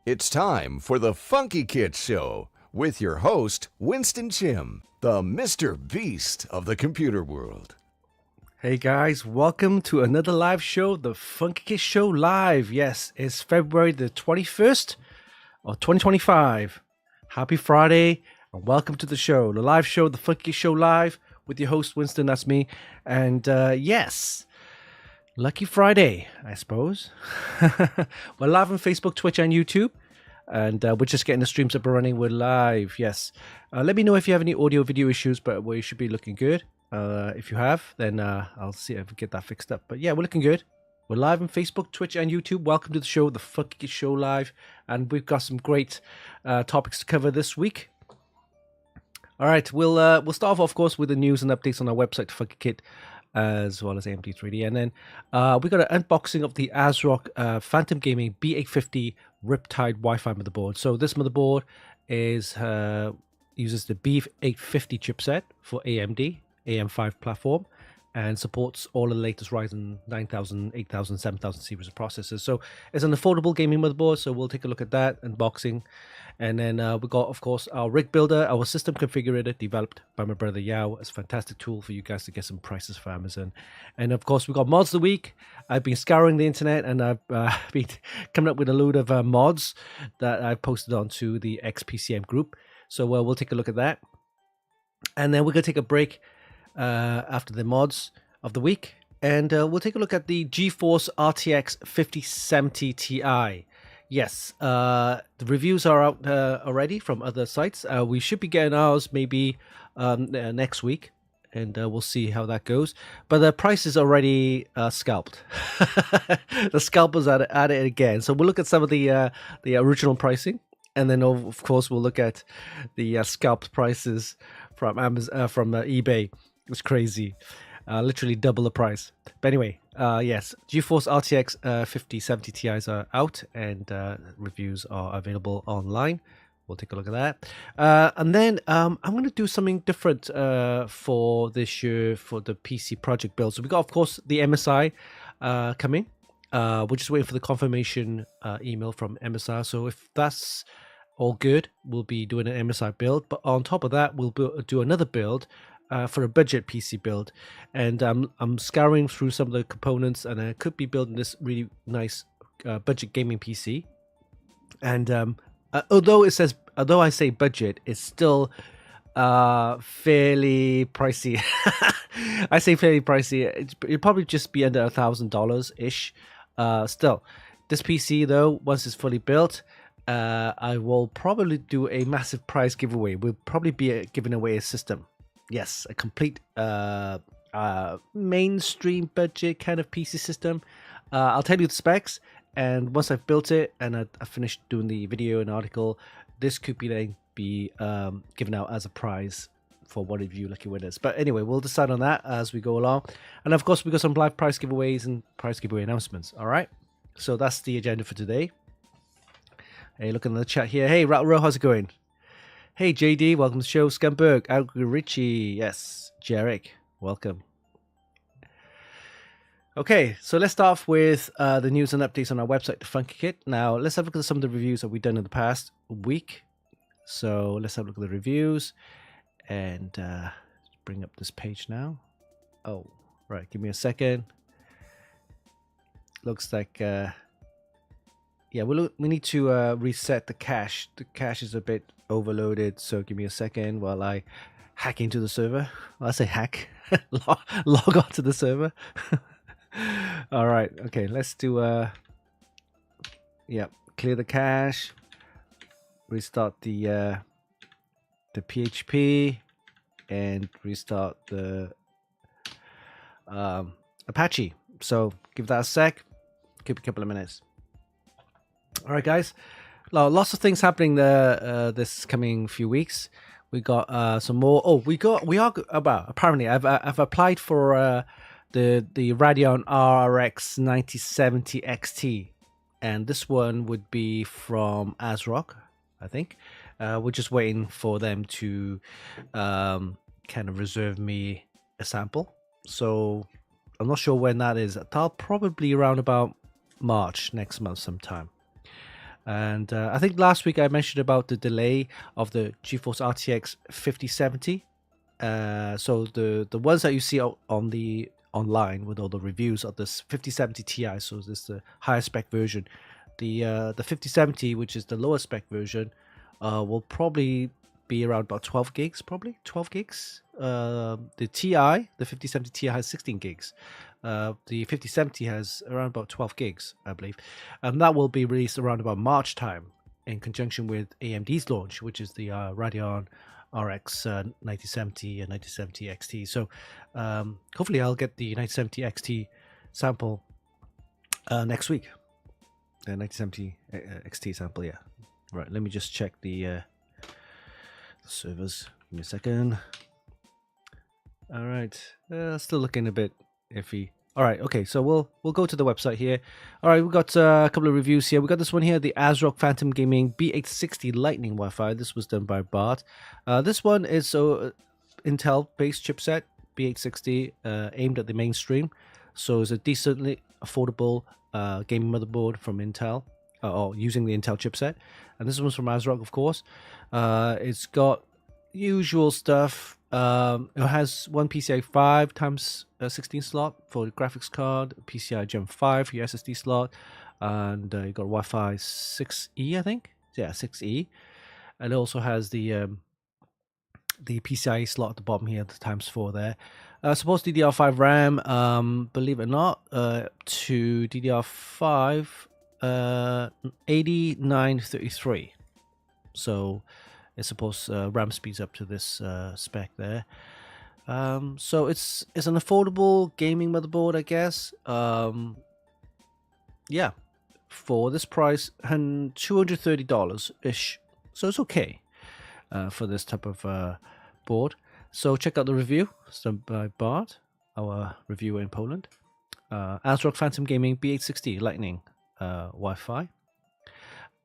It's time for the Funkykit Show with your host, Winston Chim, the Mr. Beast of the computer world. Hey guys, welcome to another live show, the Funkykit Show Live. Yes, it's February the 21st of 2025. Happy Friday and welcome to the show, the live show, the Funkykit Show Live with your host, Winston, that's me. And yes, lucky Friday, I suppose. We're live on Facebook, Twitch, and YouTube. And we're just getting the streams up and running. We're live, yes. Let me know if you have any audio video issues, but we should be looking good. If you have, then I'll see if I can get that fixed up. But yeah, we're looking good. We're live on Facebook, Twitch, and YouTube. Welcome to the show, the Funkykit Show Live. And we've got some great topics to cover this week. All right, we'll start off, of course, with the news and updates on our website, Funkykit, as well as AMD3D. And then we got an unboxing of the ASRock Phantom Gaming B850 Riptide Wi-Fi motherboard. So this motherboard is uses the B850 chipset for AMD AM5 platform and supports all of the latest Ryzen 9000, 8000, 7000 series of processors. So it's an affordable gaming motherboard, so we'll take a look at that unboxing. And then we got, of course, our rig builder, our system configurator developed by my brother Yao. It's a fantastic tool for you guys to get some prices for Amazon. And of course, we got mods of the week. I've been scouring the internet and I've been coming up with a load of mods that I've posted onto the XPCM group. So we'll take a look at that. And then we're going to take a break after the mods of the week, and we'll take a look at the GeForce RTX 5070 Ti. Yes, the reviews are out already from other sites. We should be getting ours maybe next week, and we'll see how that goes. But the price is already scalped. The scalpers at it again. So we'll look at some of the original pricing, and then of course we'll look at the scalped prices from Amazon, from eBay. It's crazy, literally double the price. But anyway, yes, GeForce RTX 5070 Ti's are out, and reviews are available online. We'll take a look at that. And then I'm going to do something different for this year for the PC project build. So we got, of course, the MSI coming. We're just waiting for the confirmation email from MSI. So if that's all good, we'll be doing an MSI build. But on top of that, we'll do another build for a budget PC build, and I'm scouring through some of the components, and I could be building this really nice budget gaming PC. And although I say budget, it's still fairly pricey. I say fairly pricey. It'll probably just be under $1,000 ish. Still, this PC though, once it's fully built, I will probably do a massive prize giveaway. We'll probably be giving away a system. Yes, a complete mainstream budget kind of PC system. I'll tell you the specs, and once I've built it and I've finished doing the video and article, this could be given out as a prize for one of you lucky winners. But anyway, we'll decide on that as we go along. And of course, we got some live prize giveaways and prize giveaway announcements. All right, so that's the agenda for today. Hey, look in the chat here. Hey, Rattle, how's it going? Hey, JD, welcome to the show. Scumberg, Richie, yes. Jarek, welcome. Okay, so let's start off with the news and updates on our website, the Funkykit. Now, let's have a look at some of the reviews that we've done in the past week. So let's have a look at the reviews and bring up this page now. Oh, right, give me a second. Looks like... yeah, we need to reset the cache. The cache is a bit overloaded, so give me a second while I hack into the server. Well, I say hack, log on to the server. All right, okay, let's do yeah, clear the cache, restart the PHP, and restart the Apache. So give that a sec. Give it a couple of minutes. All right, guys. Lots of things happening this coming few weeks. We got some more. Oh, apparently, I've applied for the Radeon RX 9070 XT, and this one would be from ASRock, I think. We're just waiting for them to kind of reserve me a sample. So I'm not sure when that is. That'll probably around about March next month sometime. And I think last week I mentioned about the delay of the GeForce RTX 5070. So the ones that you see on the online with all the reviews of this 5070 Ti, so this is the higher spec version. The 5070, which is the lower spec version, will probably be around about 12 gigs, probably 12 gigs. The Ti, the 5070 Ti has 16 gigs. The 5070 has around about 12 gigs, I believe, and that will be released around about March time in conjunction with AMD's launch, which is the Radeon RX 9070 and 9070 XT. So hopefully I'll get the 9070 XT sample next week. 9070 XT sample, yeah. Right, let me just check the servers. Give me a second. All right, still looking a bit iffy. All right, okay, so we'll go to the website here. All right, we got a couple of reviews here. We got this one here, the ASRock Phantom Gaming B860 Lightning Wi-Fi. This was done by Bart. This one is Intel-based chipset, B860, aimed at the mainstream. So it's a decently affordable gaming motherboard from Intel, or using the Intel chipset. And this one's from ASRock, of course. It's got usual stuff. It has one PCI 5 times 16 slot for the graphics card, PCI Gen 5 for your SSD slot, and you got Wi-Fi 6E, I think. Yeah, 6E. And it also has the PCIe slot at the bottom here, the times 4 there. Supports DDR5 RAM, believe it or not, to DDR5 8933. So it supports RAM speeds up to this spec there. So it's an affordable gaming motherboard, I guess. Yeah, for this price, $230 ish. So it's okay for this type of board. So check out the review. It's done by Bart, our reviewer in Poland. ASRock Phantom Gaming B860 Lightning Wi-Fi.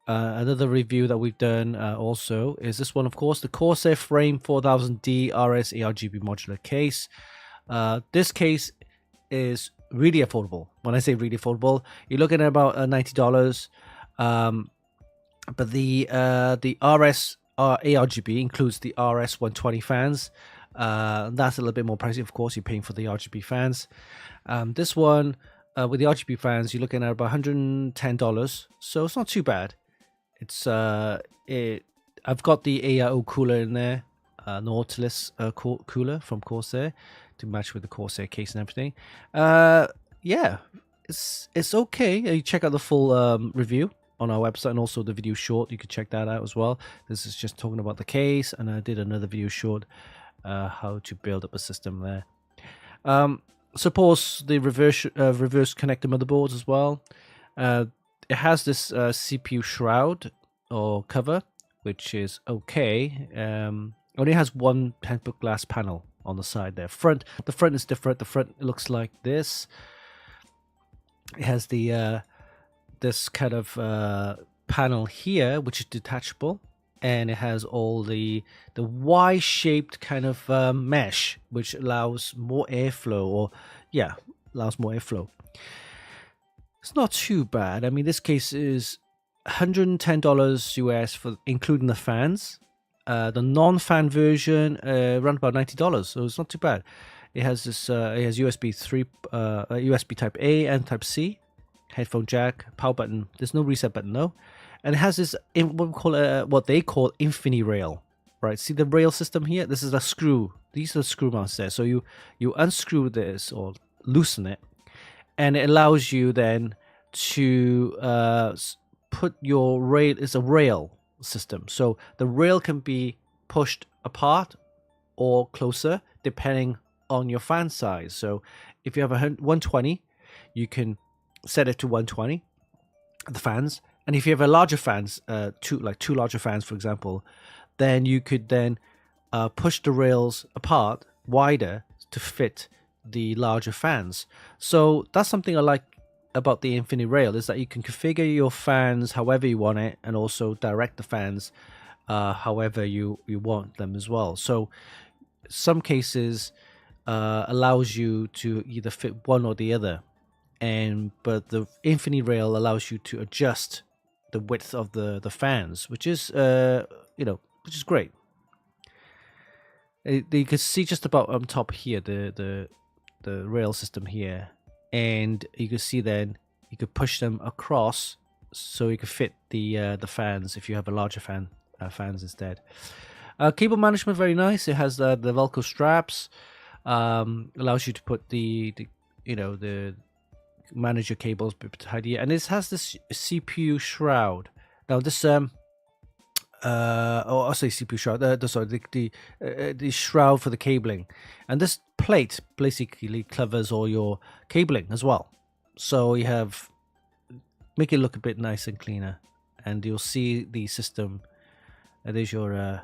Another review that we've done also is this one, of course, the Corsair Frame 4000D RS ARGB modular case. This case is really affordable. When I say really affordable, you're looking at about $90. But the RS ARGB includes the RS 120 fans. That's a little bit more pricey, of course. You're paying for the RGB fans. This one, with the RGB fans, you're looking at about $110. So it's not too bad. It's I've got the AIO cooler in there, Nautilus cooler from Corsair to match with the Corsair case and everything. Yeah, it's okay. You check out the full review on our website, and also the video short. You could check that out as well. This is just talking about the case, and I did another video short how to build up a system there. Supports the reverse connector motherboards as well. It has this CPU shroud or cover, which is okay. Only has one tempered glass panel on the side there. The front is different. The front looks like this. It has the this kind of panel here, which is detachable, and it has all the Y-shaped kind of mesh, which allows more airflow, allows more airflow. It's not too bad. I mean, this case is $110 US for including the fans. The non-fan version around about $90, so it's not too bad. It has this. It has USB Type A and Type C, headphone jack, power button. There's no reset button though, and it has this what they call Infini rail. Right? See the rail system here. This is a screw. These are the screw mounts there. So you unscrew this or loosen it, and it allows you then to put your rail. It's a rail system, so the rail can be pushed apart or closer depending on your fan size. So if you have a 120, you can set it to 120, the fans, and if you have a larger fans, two larger fans, for example, then you could then push the rails apart wider to fit the larger fans. So that's something I like about the Infini Rail, is that you can configure your fans however you want it, and also direct the fans however you want them as well. So some cases allows you to either fit one or the other, but the Infini Rail allows you to adjust the width of the fans, which is which is great. You can see just about on top here the rail system here, and you can see then you could push them across so you could fit the fans if you have a larger fans instead. Cable management, very nice. It has the Velcro straps, allows you to put the manage your cables a bit tidier, and this has this CPU shroud. Now this I'll say CPU shroud. The shroud for the cabling, and this plate basically covers all your cabling as well. So you have make it look a bit nice and cleaner, and you'll see the system. There's your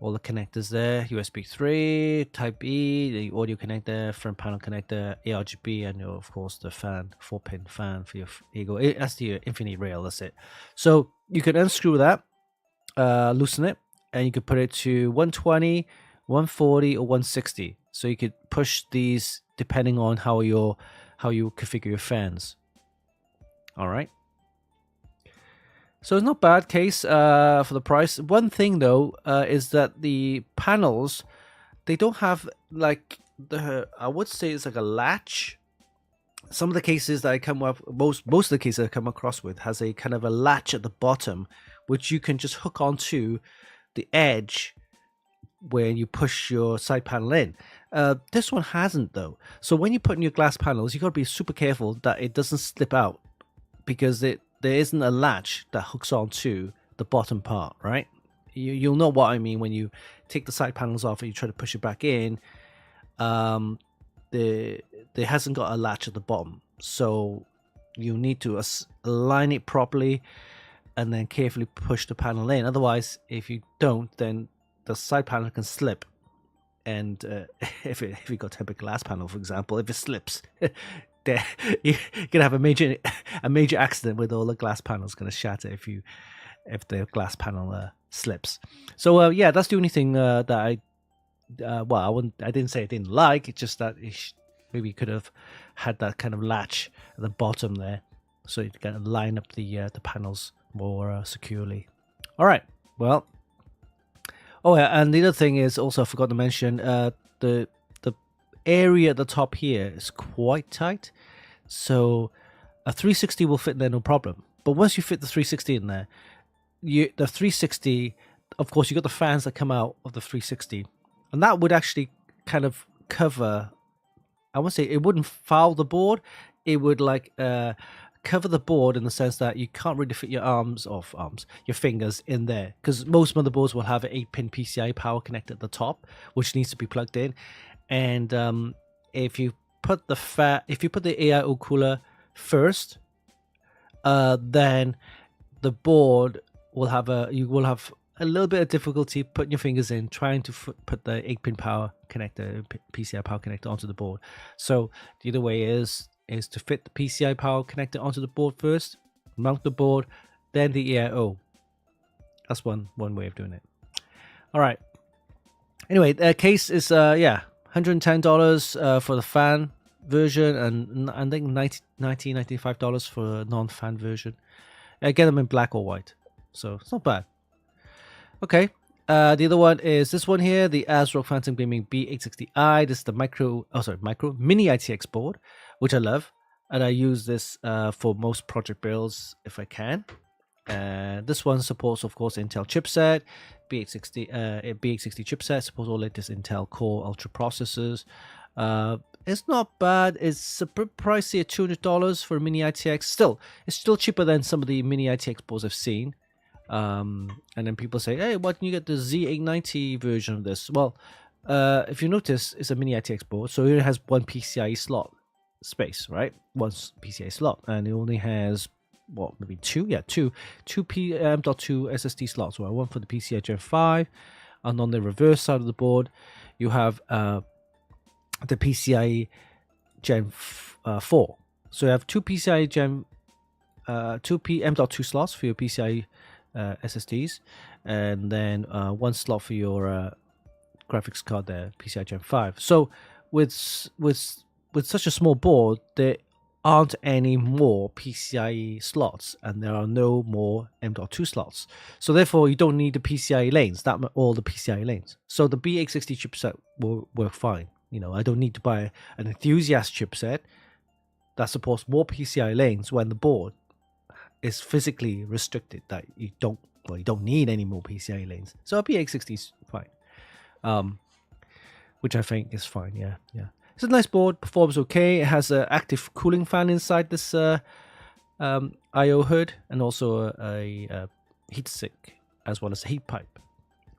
all the connectors there: USB 3, Type E, the audio connector, front panel connector, ARGB, and of course the fan, 4-pin fan for your Ego. That's the Infinity rail. That's it. So you can unscrew that. Loosen it, and you could put it to 120, 140, or 160. So you could push these depending on how you configure your fans. All right. So it's not bad case for the price. One thing though is that the panels, they don't have like I would say it's like a latch. Some of the cases that I come up, most of the cases I come across with has a kind of a latch at the bottom, which you can just hook onto the edge when you push your side panel in. This one hasn't though. So when you put in your glass panels, you got to be super careful that it doesn't slip out, because there isn't a latch that hooks onto the bottom part, right? You'll know what I mean when you take the side panels off and you try to push it back in. There hasn't got a latch at the bottom, so you need to align it properly and then carefully push the panel in. Otherwise, if you don't, then the side panel can slip, and if you got tempered glass panel, for example, if it slips, you're gonna have a major accident with all the glass panels gonna shatter if the glass panel slips. So yeah, that's the only thing that I didn't say I didn't like. It's just that maybe you could have had that kind of latch at the bottom there, so you can line up the panels more securely. All right. Well. Oh yeah, and the other thing is also I forgot to mention the area at the top here is quite tight, so a 360 will fit in there no problem. But once you fit the 360 in there, the 360, of course, you got the fans that come out of the 360, and that would actually kind of cover. I won't say it wouldn't foul the board. It would like cover the board in the sense that you can't really fit your your fingers in there, because most motherboards will have an 8-pin PCI power connector at the top, which needs to be plugged in. And if you put the AIO cooler first, then the board will have a little bit of difficulty putting your fingers in, trying to put the 8-pin power connector, PCI power connector onto the board. So the other way is to fit the PCI power connector onto the board first, mount the board, then the AIO. That's one way of doing it. All right. Anyway, the case is $110 for the fan version, and I think $95 for a non-fan version. I get them in black or white, so it's not bad. Okay, the other one is this one here, the ASRock Phantom Gaming B850i. This is the micro mini ITX board, which I love, and I use this for most project builds if I can. This one supports, of course, Intel chipset, B860 chipset, supports all latest Intel Core Ultra processors. It's not bad. It's a bit pricey at $200 for a mini ITX. It's still cheaper than some of the mini ITX boards I've seen. And then people say, hey, why don't you get the Z890 version of this? Well, if you notice, it's a mini ITX board, so it has one PCIe slot space, right? One PCIe slot, and it only has maybe two PM.2 SSD slots. Well, one for the PCI Gen 5, and on the reverse side of the board, you have the PCIe Gen 4. So you have two PCIe Gen 2 PM.2 slots for your PCIe SSDs, and then one slot for your graphics card there, PCI Gen 5. So with such a small board, aren't any more PCIe slots, and there are no more M.2 slots. So therefore, you don't need the PCIe lanes, all the PCIe lanes. So the B860 chipset will work fine. You know, I don't need to buy an enthusiast chipset that supports more PCIe lanes when the board is physically restricted, that you don't need any more PCIe lanes. So a B860 is fine, which I think is fine. Yeah. It's a nice board, performs okay. It has an active cooling fan inside this I/O hood, and also a heat sink as well as a heat pipe.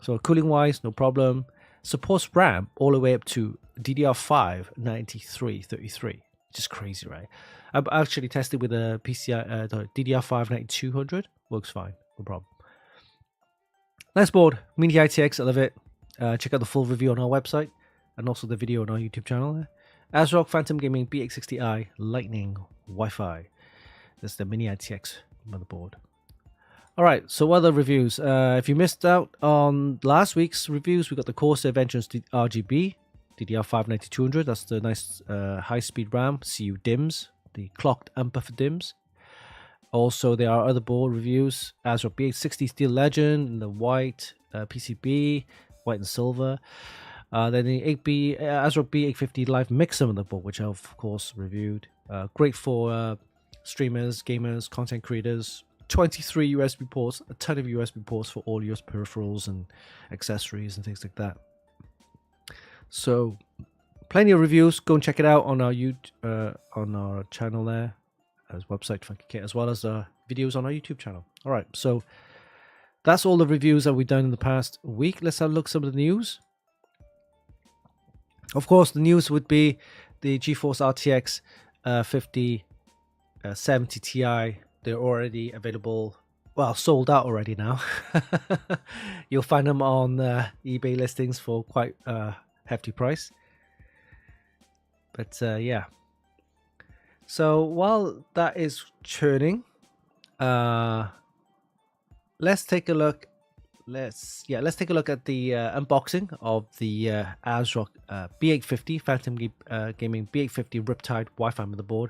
So cooling wise, no problem. Supports RAM all the way up to DDR5 9333. Just crazy, right? I've actually tested with a PCI DDR5 9200. Works fine, no problem. Nice board, Mini ITX. I love it. Check out the full review on our website, and also the video on our YouTube channel. ASRock Phantom Gaming B860i Lightning Wi-Fi. That's the Mini ITX motherboard. All right, so other reviews. If you missed out on last week's reviews, we got the Corsair Vengeance RGB DDR5 9200. That's the nice high-speed RAM. CU DIMMs, the clocked amper for DIMMs. Also, there are other board reviews. ASRock B860 Steel Legend in the white PCB, white and silver. Then the ASRock B850 Live Mixer motherboard, which I of course reviewed. Great for streamers, gamers, content creators. 23 USB ports, a ton of USB ports for all your peripherals and accessories and things like that. So, plenty of reviews. Go and check it out on our on our channel there, as website Funkykit, as well as videos on our YouTube channel. All right, so that's all the reviews that we've done in the past week. Let's have a look at some of the news. Of course, the news would be the GeForce RTX 5070 Ti. They're already available, well, sold out already now. You'll find them on eBay listings for quite a hefty price. But yeah. So while that is churning, let's take a look. Let's take a look at the unboxing of the ASRock B850 Phantom Gaming B850 Riptide Wi-Fi motherboard,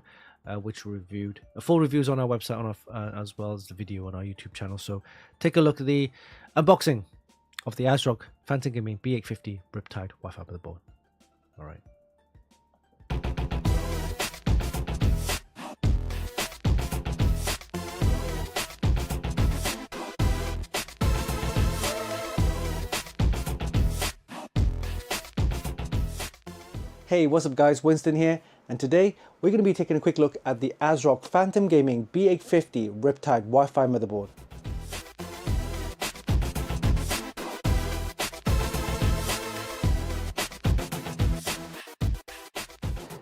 which we reviewed. A full review is on our website, on our, as well as the video on our YouTube channel. So take a look at the unboxing of the ASRock Phantom Gaming B850 Riptide Wi-Fi motherboard. All right. Hey, what's up guys, Winston here, and today we're going to be taking a quick look at the ASRock Phantom Gaming B850 Riptide Wi-Fi motherboard.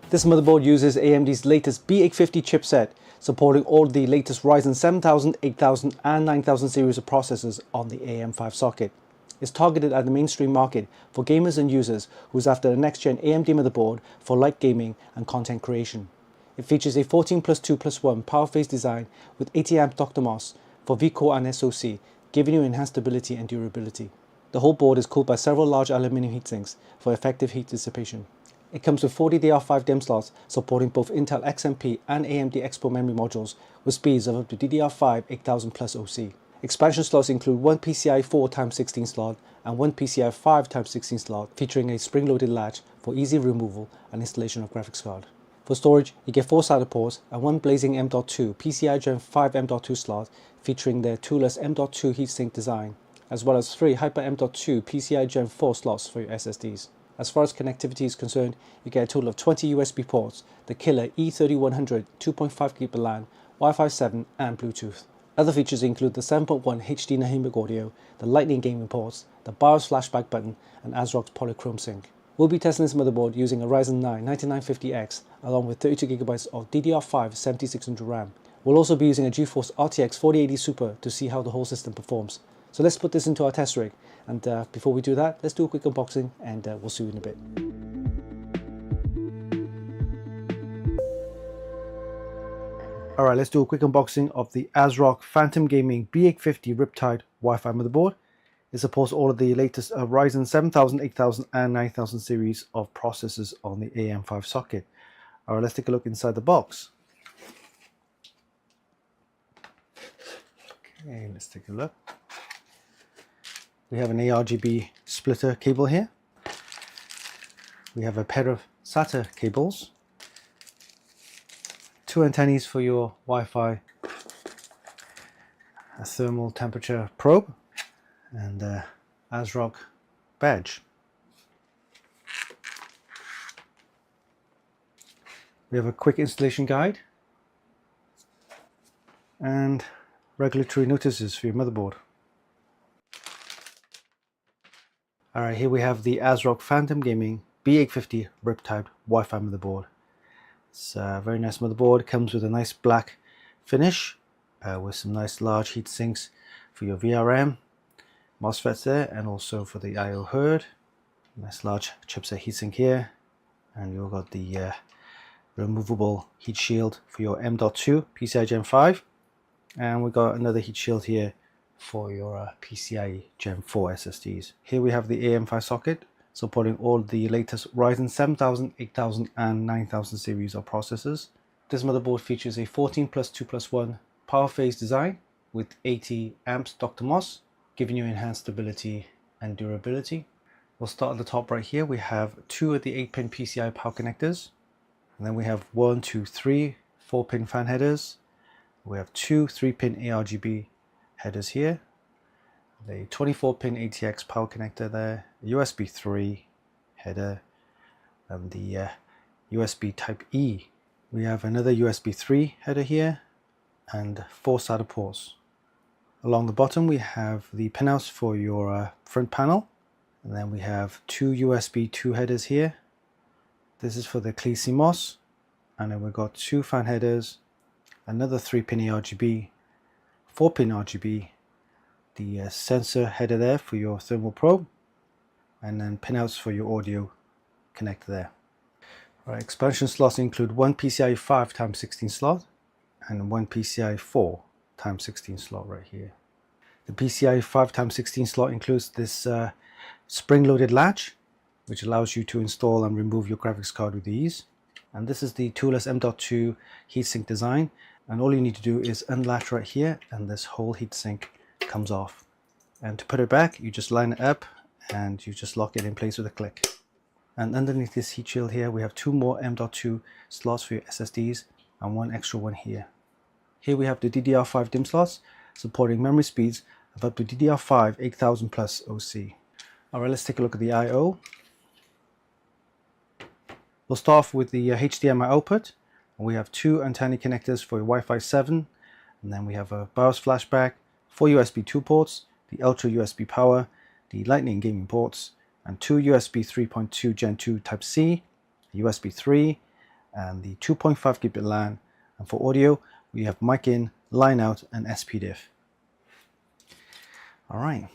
This motherboard uses AMD's latest B850 chipset, supporting all the latest Ryzen 7000, 8000 and 9000 series of processors on the AM5 socket. It's targeted at the mainstream market for gamers and users who's after a next-gen AMD motherboard for light gaming and content creation. It features a 14+2+1 power phase design with 80 amp DOCTAMOS for vCore and SoC, giving you enhanced stability and durability. The whole board is cooled by several large aluminum heatsinks for effective heat dissipation. It comes with 40 DDR5 DIMM slots supporting both Intel XMP and AMD Expo memory modules with speeds of up to DDR5 8000 plus OC. Expansion slots include one PCIe 4x16 slot and one PCIe 5x16 slot, featuring a spring-loaded latch for easy removal and installation of graphics card. For storage, you get 4 SATA ports and one blazing M.2 PCI Gen 5 M.2 slot, featuring their toolless M.2 heatsink design, as well as 3 Hyper M.2 PCI Gen 4 slots for your SSDs. As far as connectivity is concerned, you get a total of 20 USB ports, the killer E3100 2.5 GB LAN, Wi-Fi 7 and Bluetooth. Other features include the 7.1 HD dynamic audio, the Lightning gaming ports, the BIOS flashback button, and ASRock's Polychrome sync. We'll be testing this motherboard using a Ryzen 9 9950X along with 32GB of DDR5 7600 RAM. We'll also be using a GeForce RTX 4080 Super to see how the whole system performs. So let's put this into our test rig, and before we do that, let's do a quick unboxing and we'll see you in a bit. Alright, let's do a quick unboxing of the ASRock Phantom Gaming B850 Riptide Wi-Fi motherboard. It supports all of the latest Ryzen 7000, 8000 and 9000 series of processors on the AM5 socket. Alright, let's take a look inside the box. Okay, let's take a look. We have an ARGB splitter cable here. We have a pair of SATA cables, 2 antennas for your Wi-Fi, a thermal temperature probe, and a ASRock badge. We have a quick installation guide and regulatory notices for your motherboard. Alright, here we have the ASRock Phantom Gaming B850 Riptide Wi-Fi motherboard. It's a very nice motherboard. It comes with a nice black finish with some nice large heat sinks for your VRM, MOSFETs there, and also for the I/O herd. Nice large chipset heatsink here, and you've got the removable heat shield for your M.2 PCI Gen 5, and we've got another heat shield here for your PCIe Gen 4 SSDs. Here we have the AM5 socket supporting all the latest Ryzen 7000, 8000 and 9000 series of processors. This motherboard features a 14+2+1 power phase design with 80 amps Dr. Moss, giving you enhanced stability and durability. We'll start at the top right here. We have 2 of the 8-pin PCI power connectors, and then we have 1, 2, 3 4-pin fan headers. We have 2 3-pin ARGB headers here, the 24-pin ATX power connector there, a USB 3 header, and the USB Type E. We have another USB 3 header here, and 4 SATA ports. Along the bottom we have the pinouts for your front panel, and then we have 2 USB 2 headers here. This is for the CMOS, and then we've got 2 fan headers, another 3-pin ARGB, 4-pin RGB, the sensor header there for your thermal probe, and then pinouts for your audio connector there. Right, expansion slots include 1 PCIe 5x16 slot and 1 PCIe 4x16 slot right here. The PCIe 5x16 slot includes this spring-loaded latch, which allows you to install and remove your graphics card with ease. And this is the toolless M.2 heatsink design, and all you need to do is unlatch right here, and this whole heatsink comes off. And to put it back, you just line it up and you just lock it in place with a click. And underneath this heat shield here, we have 2 more M.2 slots for your SSDs and 1 extra one here. Here we have the DDR5 DIMM slots supporting memory speeds of up to DDR5 8000 plus OC. Alright, let's take a look at the I/O. We'll start off with the HDMI output. We have 2 antenna connectors for your Wi-Fi 7, and then we have a BIOS flashback, 4 USB 2 ports, the Ultra USB power, the Lightning gaming ports, and 2 USB 3.2 Gen 2 Type-C, USB 3, and the 2.5 gigabit LAN. And for audio, we have mic in, line out, and SPDIF. Alright,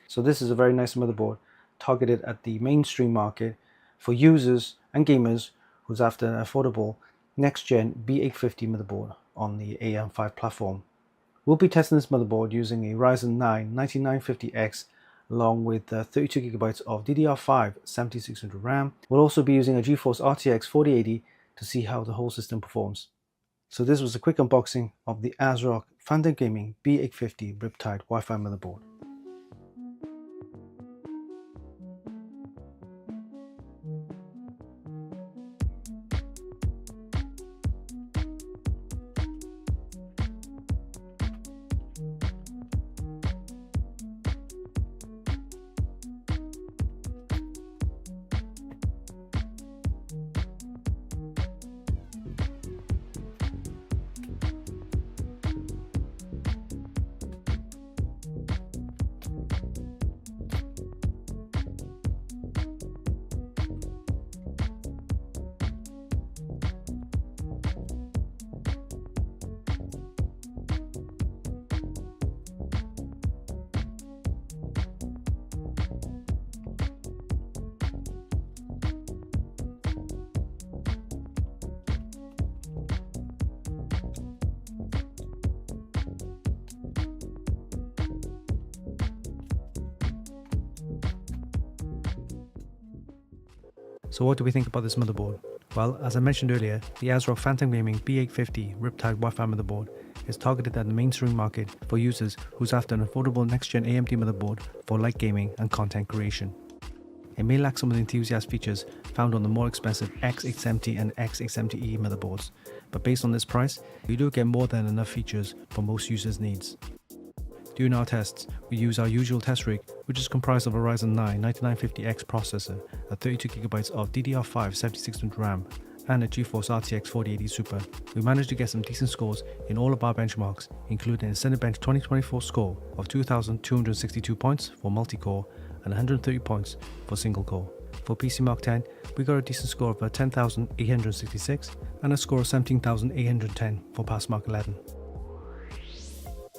so this is a very nice motherboard targeted at the mainstream market for users and gamers who's after an affordable next-gen B850 motherboard on the AM5 platform. We'll be testing this motherboard using a Ryzen 9 9950X along with 32GB of DDR5 7600 RAM. We'll also be using a GeForce RTX 4080 to see how the whole system performs. So this was a quick unboxing of the ASRock Phantom Gaming B850 Riptide Wi-Fi motherboard. So what do we think about this motherboard? Well, as I mentioned earlier, the ASRock Phantom Gaming B850 Riptide Wi-Fi motherboard is targeted at the mainstream market for users who's after an affordable next-gen AMD motherboard for light gaming and content creation. It may lack some of the enthusiast features found on the more expensive X870 and X870E motherboards, but based on this price, you do get more than enough features for most users' needs. During our tests, we use our usual test rig, which is comprised of a Ryzen 9 9950X processor, a 32GB of DDR5 7600 RAM, and a GeForce RTX 4080 Super. We managed to get some decent scores in all of our benchmarks, including a Cinebench 2024 score of 2,262 points for multi-core and 130 points for single core. For PC Mark 10, we got a decent score of 10,866 and a score of 17,810 for Pass Mark 11.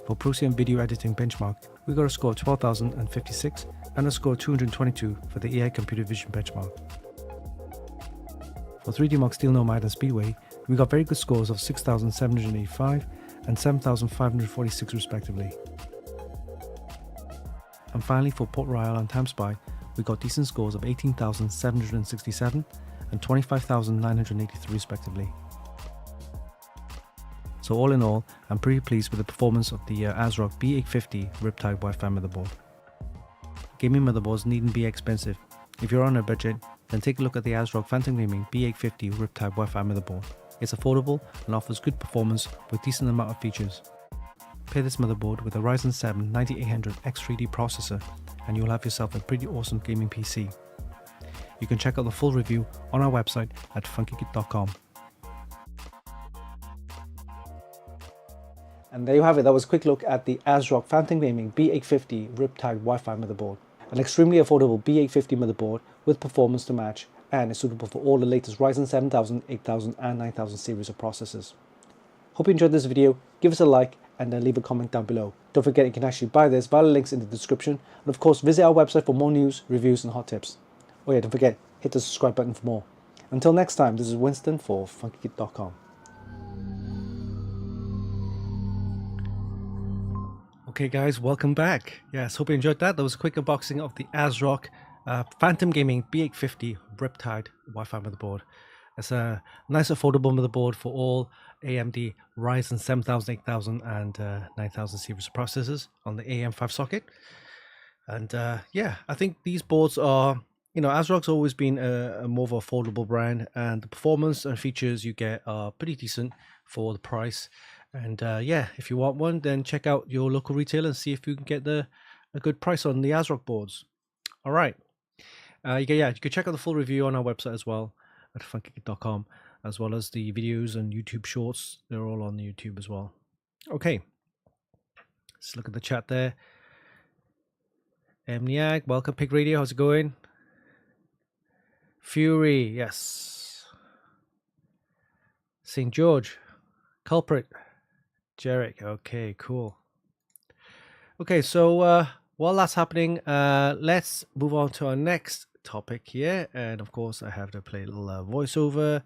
For Procyon video editing benchmark, we got a score of 12,056 and a score of 222 for the AI computer vision benchmark. For 3D Mark Steel Nomad and Speedway, we got very good scores of 6,785 and 7,546 respectively. And finally, for Port Royal and TimeSpy, we got decent scores of 18,767 and 25,983 respectively. So all in all, I'm pretty pleased with the performance of the ASRock B850 Riptide Wi-Fi motherboard. Gaming motherboards needn't be expensive. If you're on a budget, then take a look at the ASRock Phantom Gaming B850 Riptide Wi-Fi motherboard. It's affordable and offers good performance with decent amount of features. Pair this motherboard with a Ryzen 7 9800 X3D processor and you'll have yourself a pretty awesome gaming PC. You can check out the full review on our website at funkykit.com. And there you have it. That was a quick look at the ASRock Phantom Gaming B850 Riptide Wi-Fi motherboard. An extremely affordable B850 motherboard with performance to match and is suitable for all the latest Ryzen 7000, 8000 and 9000 series of processors. Hope you enjoyed this video. Give us a like and then leave a comment down below. Don't forget you can actually buy this via the links in the description, and of course visit our website for more news, reviews and hot tips. Oh yeah, don't forget, hit the subscribe button for more. Until next time, this is Winston for Funkykit.com. Okay guys, welcome back. Yes, hope you enjoyed that. That was a quick unboxing of the ASRock Phantom Gaming B850 Riptide Wi-Fi motherboard. It's a nice affordable motherboard for all AMD Ryzen 7000, 8000 and 9000 series processors on the AM5 socket. And yeah, I think these boards are, you know, ASRock's always been a more of an affordable brand, and the performance and features you get are pretty decent for the price. And yeah, if you want one, then check out your local retailer and see if you can get a good price on the ASRock boards. All right. You can check out the full review on our website as well at funkykit.com, as well as the videos and YouTube shorts. They're all on YouTube as well. Okay. Let's look at the chat there. Niag, welcome. Pig Radio, how's it going? Fury, yes. St. George, Culprit. Jarek, okay, cool. Okay, so while that's happening, let's move on to our next topic here. And of course, I have to play a little voiceover.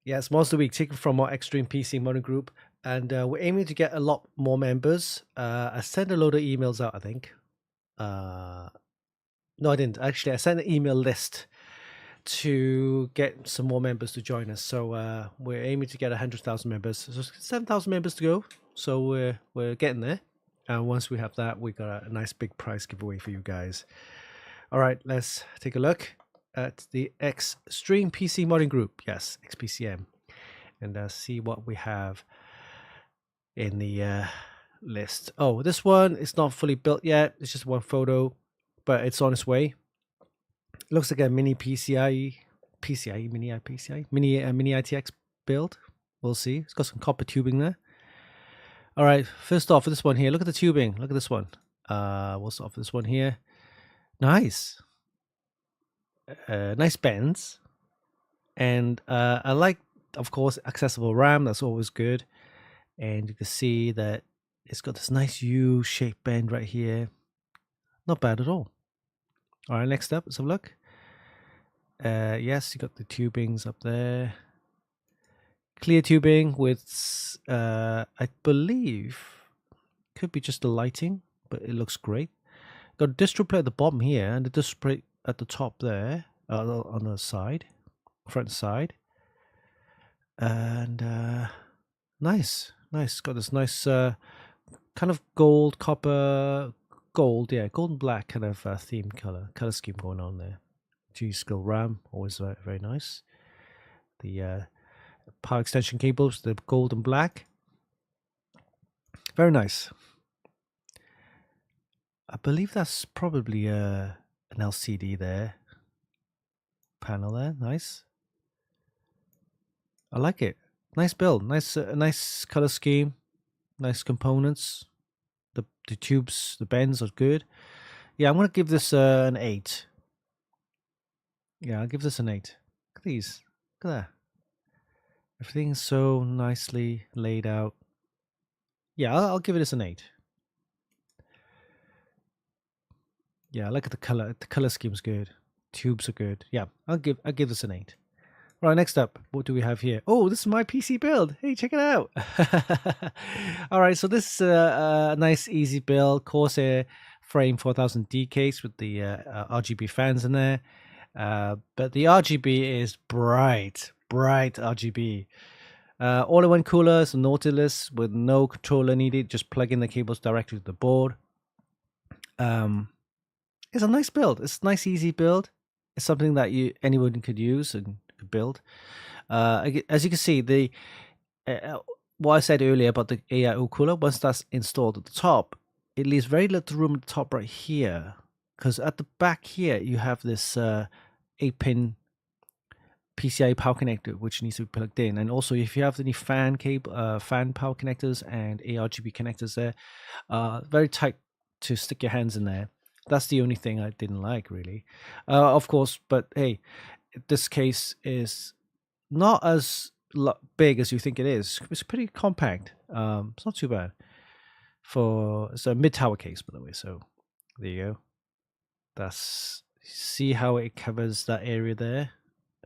Yes, Monster Week taken from our Extreme PC Modern group, and we're aiming to get a lot more members. I sent a load of emails out, I think. No, I didn't. Actually, I sent an email list to get some more members to join us. So we're aiming to get 100,000 members. So 7,000 members to go. So we're getting there. And once we have that, we got a nice big prize giveaway for you guys. All right, let's take a look at the Extreme PC Modding Group. Yes, XPCM. And see what we have in the list. Oh, this one is not fully built yet. It's just one photo, but it's on its way. Looks like a mini mini ITX build. We'll see. It's got some copper tubing there. All right, first off, this one here. Look at the tubing. Look at this one. We'll start off with this one here. Nice. Nice bends. And I like, of course, accessible RAM. That's always good. And you can see that it's got this nice U-shaped bend right here. Not bad at all. All right, next up, let's have a look. Yes, you got the tubings up there. Clear tubing with, I believe, could be just the lighting, but it looks great. Got a distro plate at the bottom here, and the distro plate at the top there, on the side, front side. And nice. Got this nice kind of gold, copper, gold, yeah, gold and black kind of theme color scheme going on there. 2 RAM, always very, very nice. The power extension cables, the gold and black, very nice. I believe that's probably an LCD there. Panel there, nice. I like it. Nice build, nice color scheme, nice components. The tubes, the bends are good. Yeah, I'm gonna give this an 8. Yeah, I'll give this an 8. Look at these. Look at that. Everything's so nicely laid out. Yeah, I'll give it an 8. Yeah, I like the color. The color scheme's good. Tubes are good. Yeah, I'll give this an 8. Right, next up, what do we have here? Oh, this is my PC build. Hey, check it out. All right, so this is a nice, easy build. Corsair Frame 4000D case with the RGB fans in there. But the RGB is bright RGB. All-in-one cooler, so Nautilus with no controller needed. Just plug in the cables directly to the board. It's a nice build. It's a nice, easy build. It's something that anyone could use and could build. As you can see, the what I said earlier about the AIO cooler, once that's installed at the top, it leaves very little room at the top right here, because at the back here you have this 8-pin PCI power connector which needs to be plugged in, and also if you have any fan power connectors and ARGB connectors there, very tight to stick your hands in there. That's the only thing I didn't like, really. Of course, but hey, this case is not as big as you think it is. It's pretty compact. It's not too bad. It's a mid-tower case, by the way. So there you go. See how it covers that area there.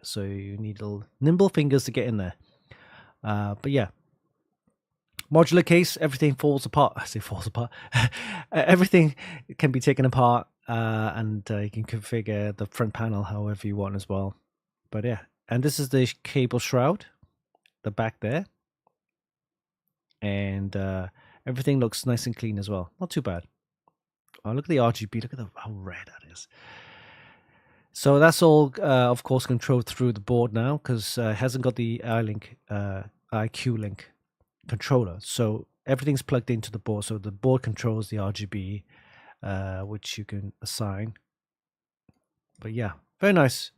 So you need little nimble fingers to get in there. But yeah. Modular case, everything falls apart. I say falls apart. Everything can be taken apart, and you can configure the front panel however you want as well. But yeah, and this is the cable shroud, the back there, and everything looks nice and clean as well. Not too bad. Oh, look at the RGB. Look at how red that is. So that's all, of course, controlled through the board now, because it hasn't got the IQ Link controller. So everything's plugged into the board. So the board controls the RGB, which you can assign. But yeah, very nice.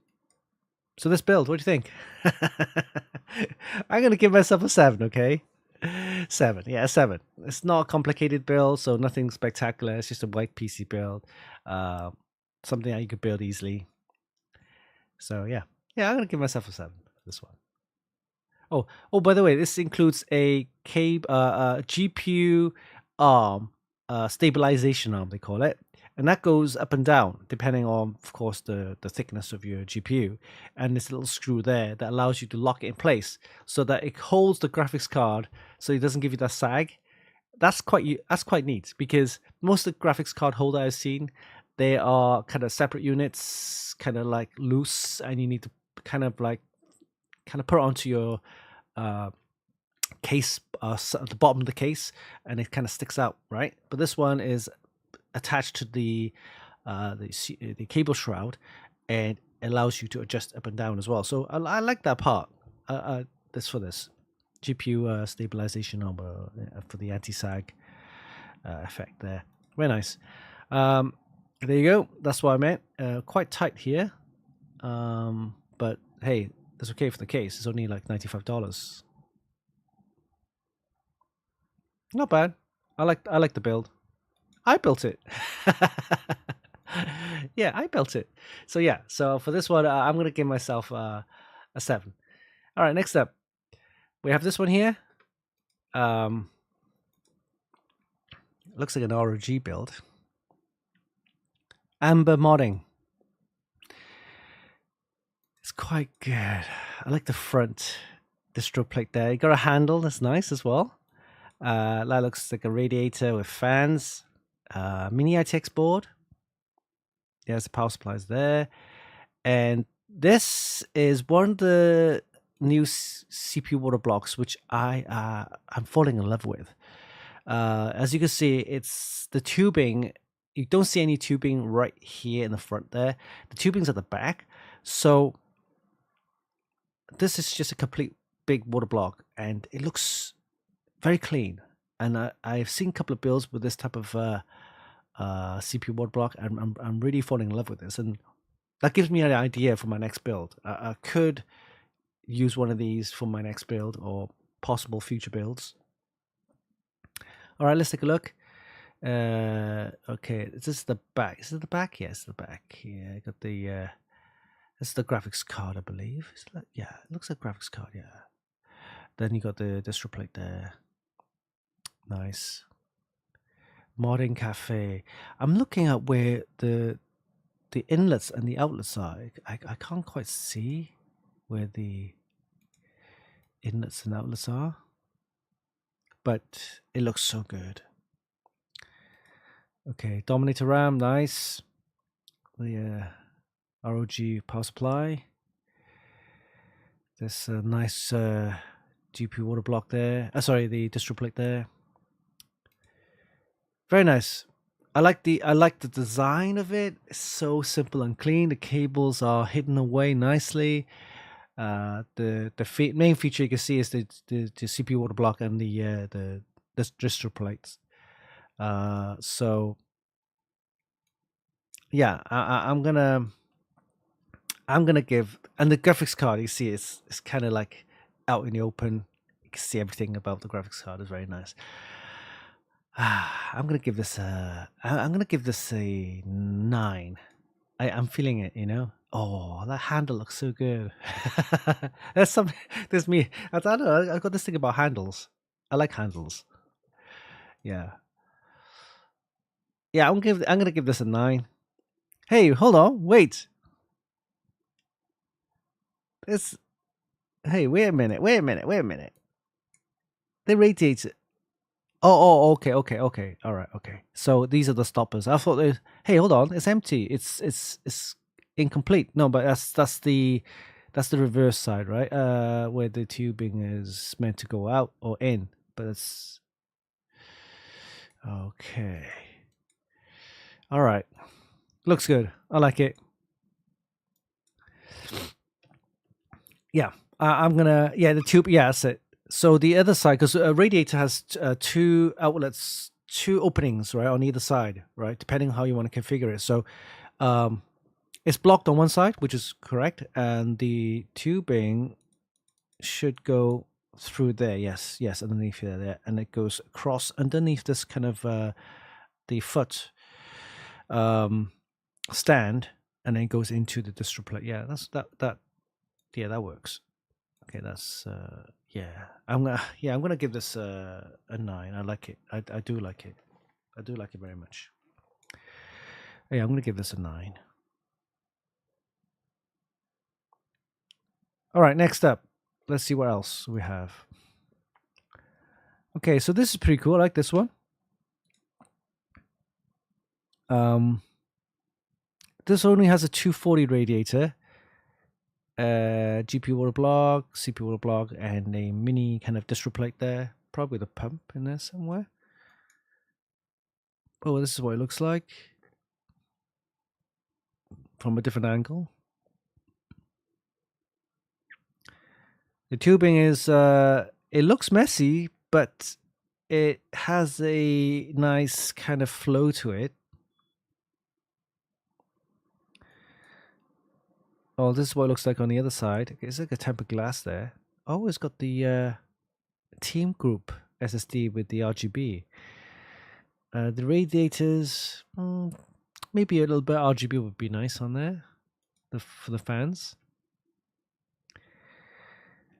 So this build, what do you think? I'm going to give myself a 7, okay? 7, yeah, a 7. It's not a complicated build, so nothing spectacular. It's just a white PC build. Something that you could build easily. So yeah, I'm going to give myself a 7 for this one. Oh, by the way, this includes a GPU arm, stabilization arm, they call it. And that goes up and down, depending on, of course, the thickness of your GPU. And this little screw there that allows you to lock it in place so that it holds the graphics card so it doesn't give you that sag. That's quite neat, because most of the graphics card holder I've seen, they are kind of separate units, kind of like loose, and you need to kind of put it onto your case, at the bottom of the case, and it kind of sticks out, right? But this one is attached to the cable shroud, and allows you to adjust up and down as well. So I like that part. This GPU stabilization arm for the anti-sag effect there. Very nice. There you go. That's what I meant. Quite tight here, but hey, that's okay for the case. It's only like $95. Not bad. I like the build. I built it. Yeah, I built it. So yeah, so for this one, I'm gonna give myself a 7. All right, next up, we have this one here. Looks like an ROG build. Amber modding. It's quite good. I like the front distro plate there. You got a handle, that's nice as well. That looks like a radiator with fans. Mini ITX board. There's the power supplies there. And this is one of the new CPU water blocks, which I'm falling in love with. As you can see, it's the tubing. You don't see any tubing right here in the front there. The tubing's at the back. So this is just a complete big water block, and it looks very clean. And I've seen a couple of builds with this type of CPU water block, and I'm really falling in love with this. And that gives me an idea for my next build. I could use one of these for my next build or possible future builds. All right, let's take a look. Okay, is this the back? Is it the back? Yes, the back. Yeah, I got the. This is the graphics card, I believe. Yeah, it looks like graphics card. Yeah. Then you got the distro plate there. Nice. Modding Cafe. I'm looking at where the inlets and the outlets are. I can't quite see where the inlets and outlets are, but it looks so good. Okay, Dominator RAM, nice. The ROG power supply. There's a nice GPU water block there. Sorry, the distro plate there. Very nice. I like the design of it. It's so simple and clean. The cables are hidden away nicely. The main feature you can see is the CPU water block and the distro plates. So yeah, I'm gonna give, and the graphics card you see it's kind of like out in the open. You can see everything about the graphics card is very nice. I'm gonna give this a 9. I'm feeling it, you know. Oh, that handle looks so good. There's me. I don't know. I got this thing about handles. I like handles. Yeah. Yeah, I'm gonna give this a 9. Hey, hold on, wait. Hey, wait a minute. They radiate. Oh, okay. All right, okay. So these are the stoppers. I thought, hey, hold on, it's empty. It's incomplete. No, but that's the reverse side, right? Where the tubing is meant to go out or in, but it's okay. All right, looks good. I like it. Yeah, I'm gonna. Yeah, the tube. Yeah, that's it. So the other side, because a radiator has 2 outlets, 2 openings, right, on either side, right, depending how you want to configure it. So it's blocked on one side, which is correct, and the tubing should go through there. Yes, underneath there, and it goes across underneath this kind of the foot stand, and then it goes into the distro plate. Yeah, that. Yeah, that works. Okay, that's yeah. I'm gonna give this a 9. I like it. I do like it. I do like it very much. Yeah, I'm gonna give this a 9. All right, next up, let's see what else we have. Okay, so this is pretty cool. I like this one. This only has a 240 radiator. GPU water block, CPU water block, and a mini kind of distro plate there. Probably the pump in there somewhere. Oh, this is what it looks like from a different angle. The tubing is, it looks messy, but it has a nice kind of flow to it. Oh, this is what it looks like on the other side. It's like a tempered glass there. Oh, it's got the Team Group SSD with the RGB. The radiators, maybe a little bit RGB would be nice on there for the fans.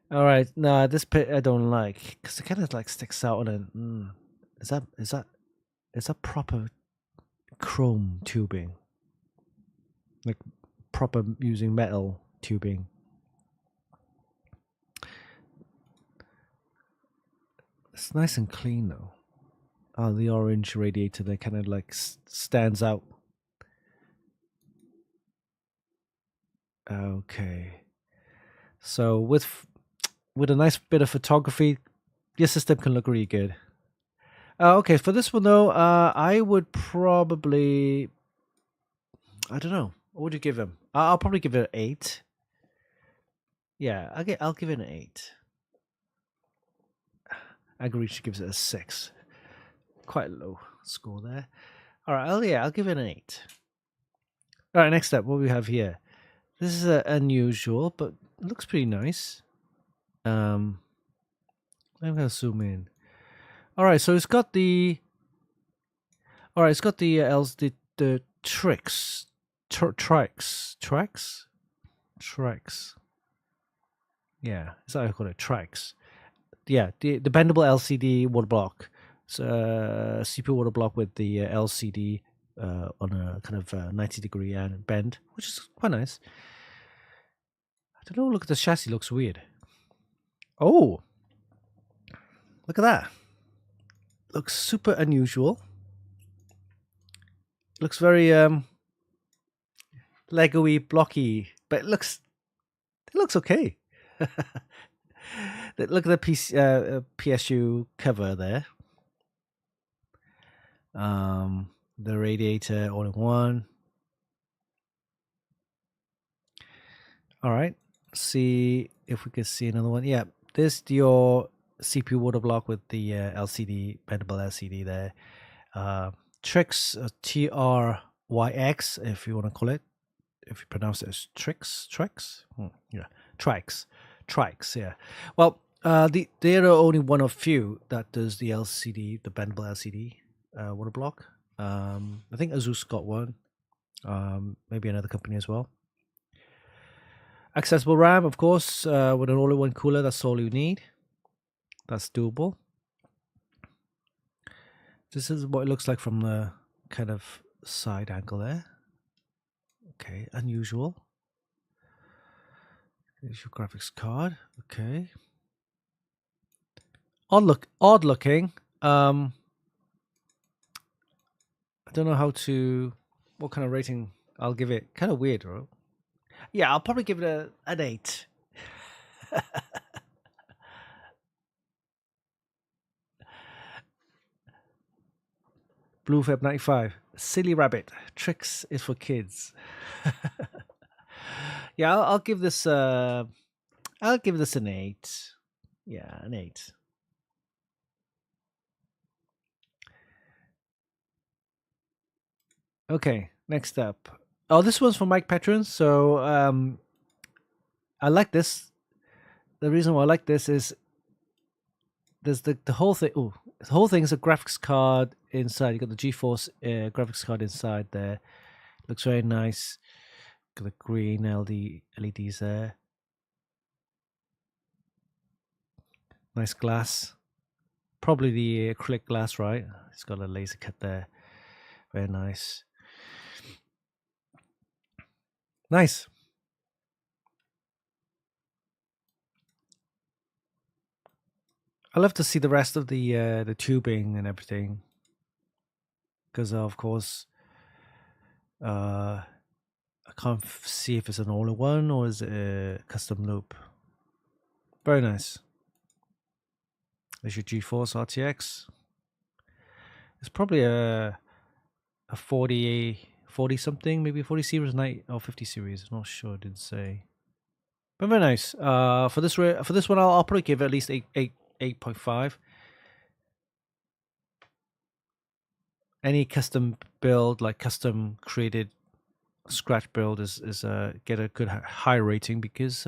All right, nah, this bit I don't like because it kind of like sticks out on it. Is that proper chrome tubing? Like proper using metal tubing. It's nice and clean though. Oh, the orange radiator there kind of like stands out. Okay. So with with a nice bit of photography, your system can look really good. Okay, for this one though, I would probably, I don't know, what would you give him? I'll probably give it an 8. Yeah, I'll give it an 8. Agarici gives it a 6. Quite low score there. All right, I'll give it an 8. All right, next up, what we have here. This is unusual, but it looks pretty nice. I'm gonna zoom in. All right, so it's got the. All right, it's got the the tricks, tracks. Yeah, is that how I call it? Tracks. Yeah, the bendable LCD water block. So CPU water block with the LCD on a kind of 90-degree bend, which is quite nice. I don't know. Look at the chassis; looks weird. Oh, look at that! Looks super unusual. Looks very Lego-y, blocky, but it looks okay. Look at the PSU cover there. The radiator all in one. All right. See if we can see another one. Yeah, this your CPU water block with the LCD, bendable LCD there. Trix, TRYX, if you want to call it. If you pronounce it as Trix. Yeah, Trix, yeah. Well, they're only one of few that does the LCD, the bendable LCD water block. I think Asus got one. Maybe another company as well. Accessible RAM, of course, with an all-in-one cooler. That's all you need. That's doable. This is what it looks like from the kind of side angle there. Okay, unusual. Here's your graphics card. Okay. Odd looking. I don't know what kind of rating I'll give it. Kind of weird, right? Yeah, I'll probably give it an 8. Bluefab 95. Silly rabbit. Tricks is for kids. Yeah, I'll give this an 8. Yeah, an 8. Okay, next up. Oh, this one's for Mike Patrons. So I like this. The reason why I like this is there's the whole thing. Oh, the whole thing is a graphics card inside. You got the GeForce graphics card inside there. Looks very nice. Got the green LEDs there. Nice glass. Probably the acrylic glass, right? It's got a laser cut there. Very nice. Nice. I love to see the rest of the tubing and everything, because of course, I can't see if it's an all-in-one or is it a custom loop. Very nice. There's your GeForce RTX. It's probably a 40 something, maybe 40 series, 90 or 50 series. I'm not sure. I didn't say. But very nice. For this one, I'll probably give it at least 8.5. Any custom build, like custom created scratch build, is get a good high rating because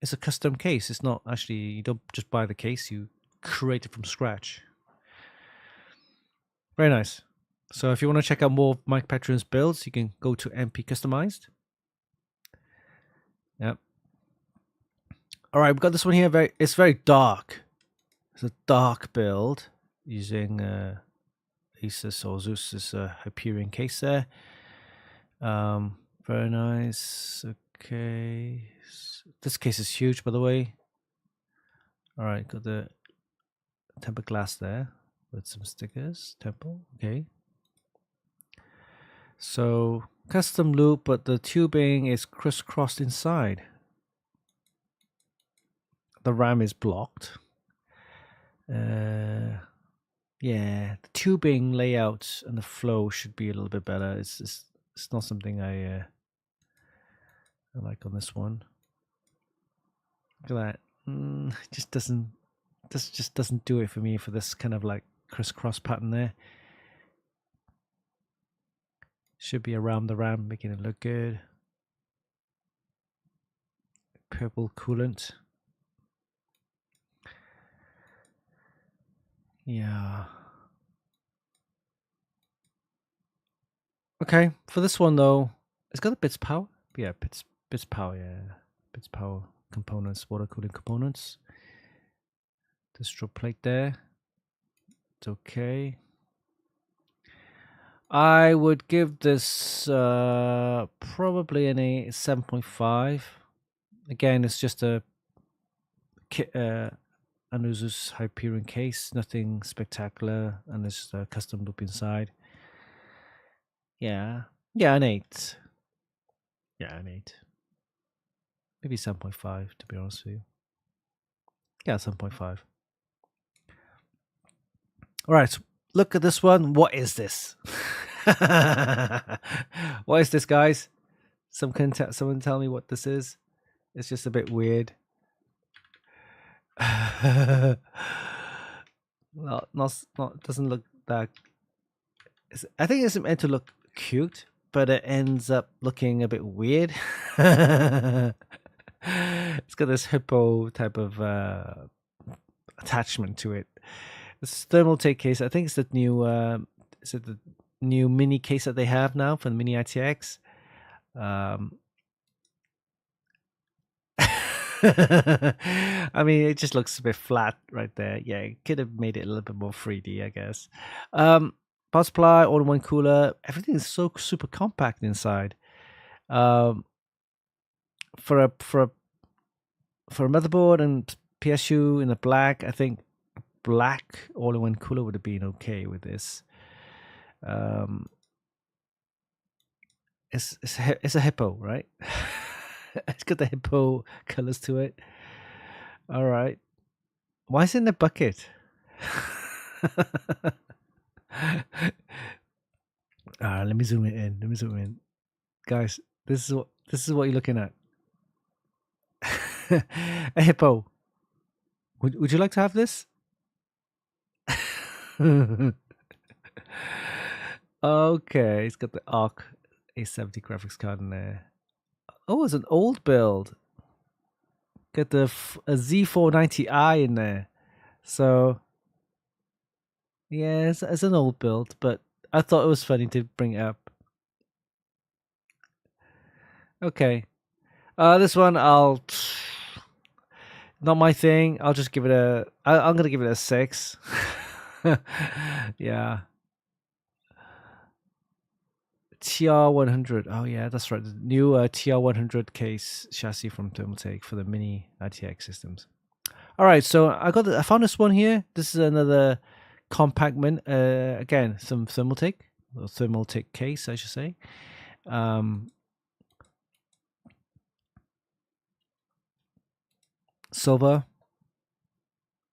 it's a custom case. It's not actually, you don't just buy the case, you create it from scratch. Very nice. So if you want to check out more of Mike Patron's builds, you can go to MP Customized. Yep. All right, we've got this one here. It's very dark. It's a dark build using Asus or Asus's Hyperion case there. Very nice. Okay. This case is huge, by the way. All right, got the tempered glass there with some stickers. Temple. Okay. So custom loop, but the tubing is crisscrossed inside. the RAM is blocked. Yeah, the tubing layout and the flow should be a little bit better. It's not something I like on this one. Look at that. It just doesn't do it for me for this kind of like crisscross pattern there. Should be around the RAM, making it look good. Purple coolant. Yeah. Okay, for this one though, it's got a bits power. Yeah, bits power. Yeah, bits power components, water cooling components. Distro plate there. It's okay. I would give this probably an 7.5. Again, it's just a Anuzu's Hyperion case, nothing spectacular, and there's a custom loop inside. Yeah, an 8. Yeah, an 8. Maybe 7.5 to be honest with you. Yeah, 7.5. All right, so look at this one. What is this? What is this, guys? Someone tell me what this is. It's just a bit weird. not doesn't look that. I think it's meant to look cute, but it ends up looking a bit weird. It's got this hippo type of attachment to it. This thermal take case. I think it's the new. Is it the new mini case that they have now for the mini RTX? I mean, it just looks a bit flat right there. Yeah, it could have made it a little bit more 3D, I guess. Power supply, all-in-one cooler. Everything is so super compact inside. For a motherboard and PSU in the black, I think black all-in-one cooler would have been okay with this. It's a hippo, right? It's got the hippo colors to it. All right. Why is it in the bucket? Let me zoom it in. Guys, this is what you're looking at. A hippo. Would you like to have this? Okay, it's got the ARC A70 graphics card in there. Oh, it's an old build. Got the a Z490i in there. So, yeah, it's an old build, but I thought it was funny to bring it up. Okay. This one, not my thing. I'll just give it I'm going to give it a 6. Yeah. TR100. Oh yeah, that's right. The new TR100 case chassis from Thermaltake for the mini RTX systems. All right, so I found this one here. This is another compact again, some Thermaltake case, I should say. Silver.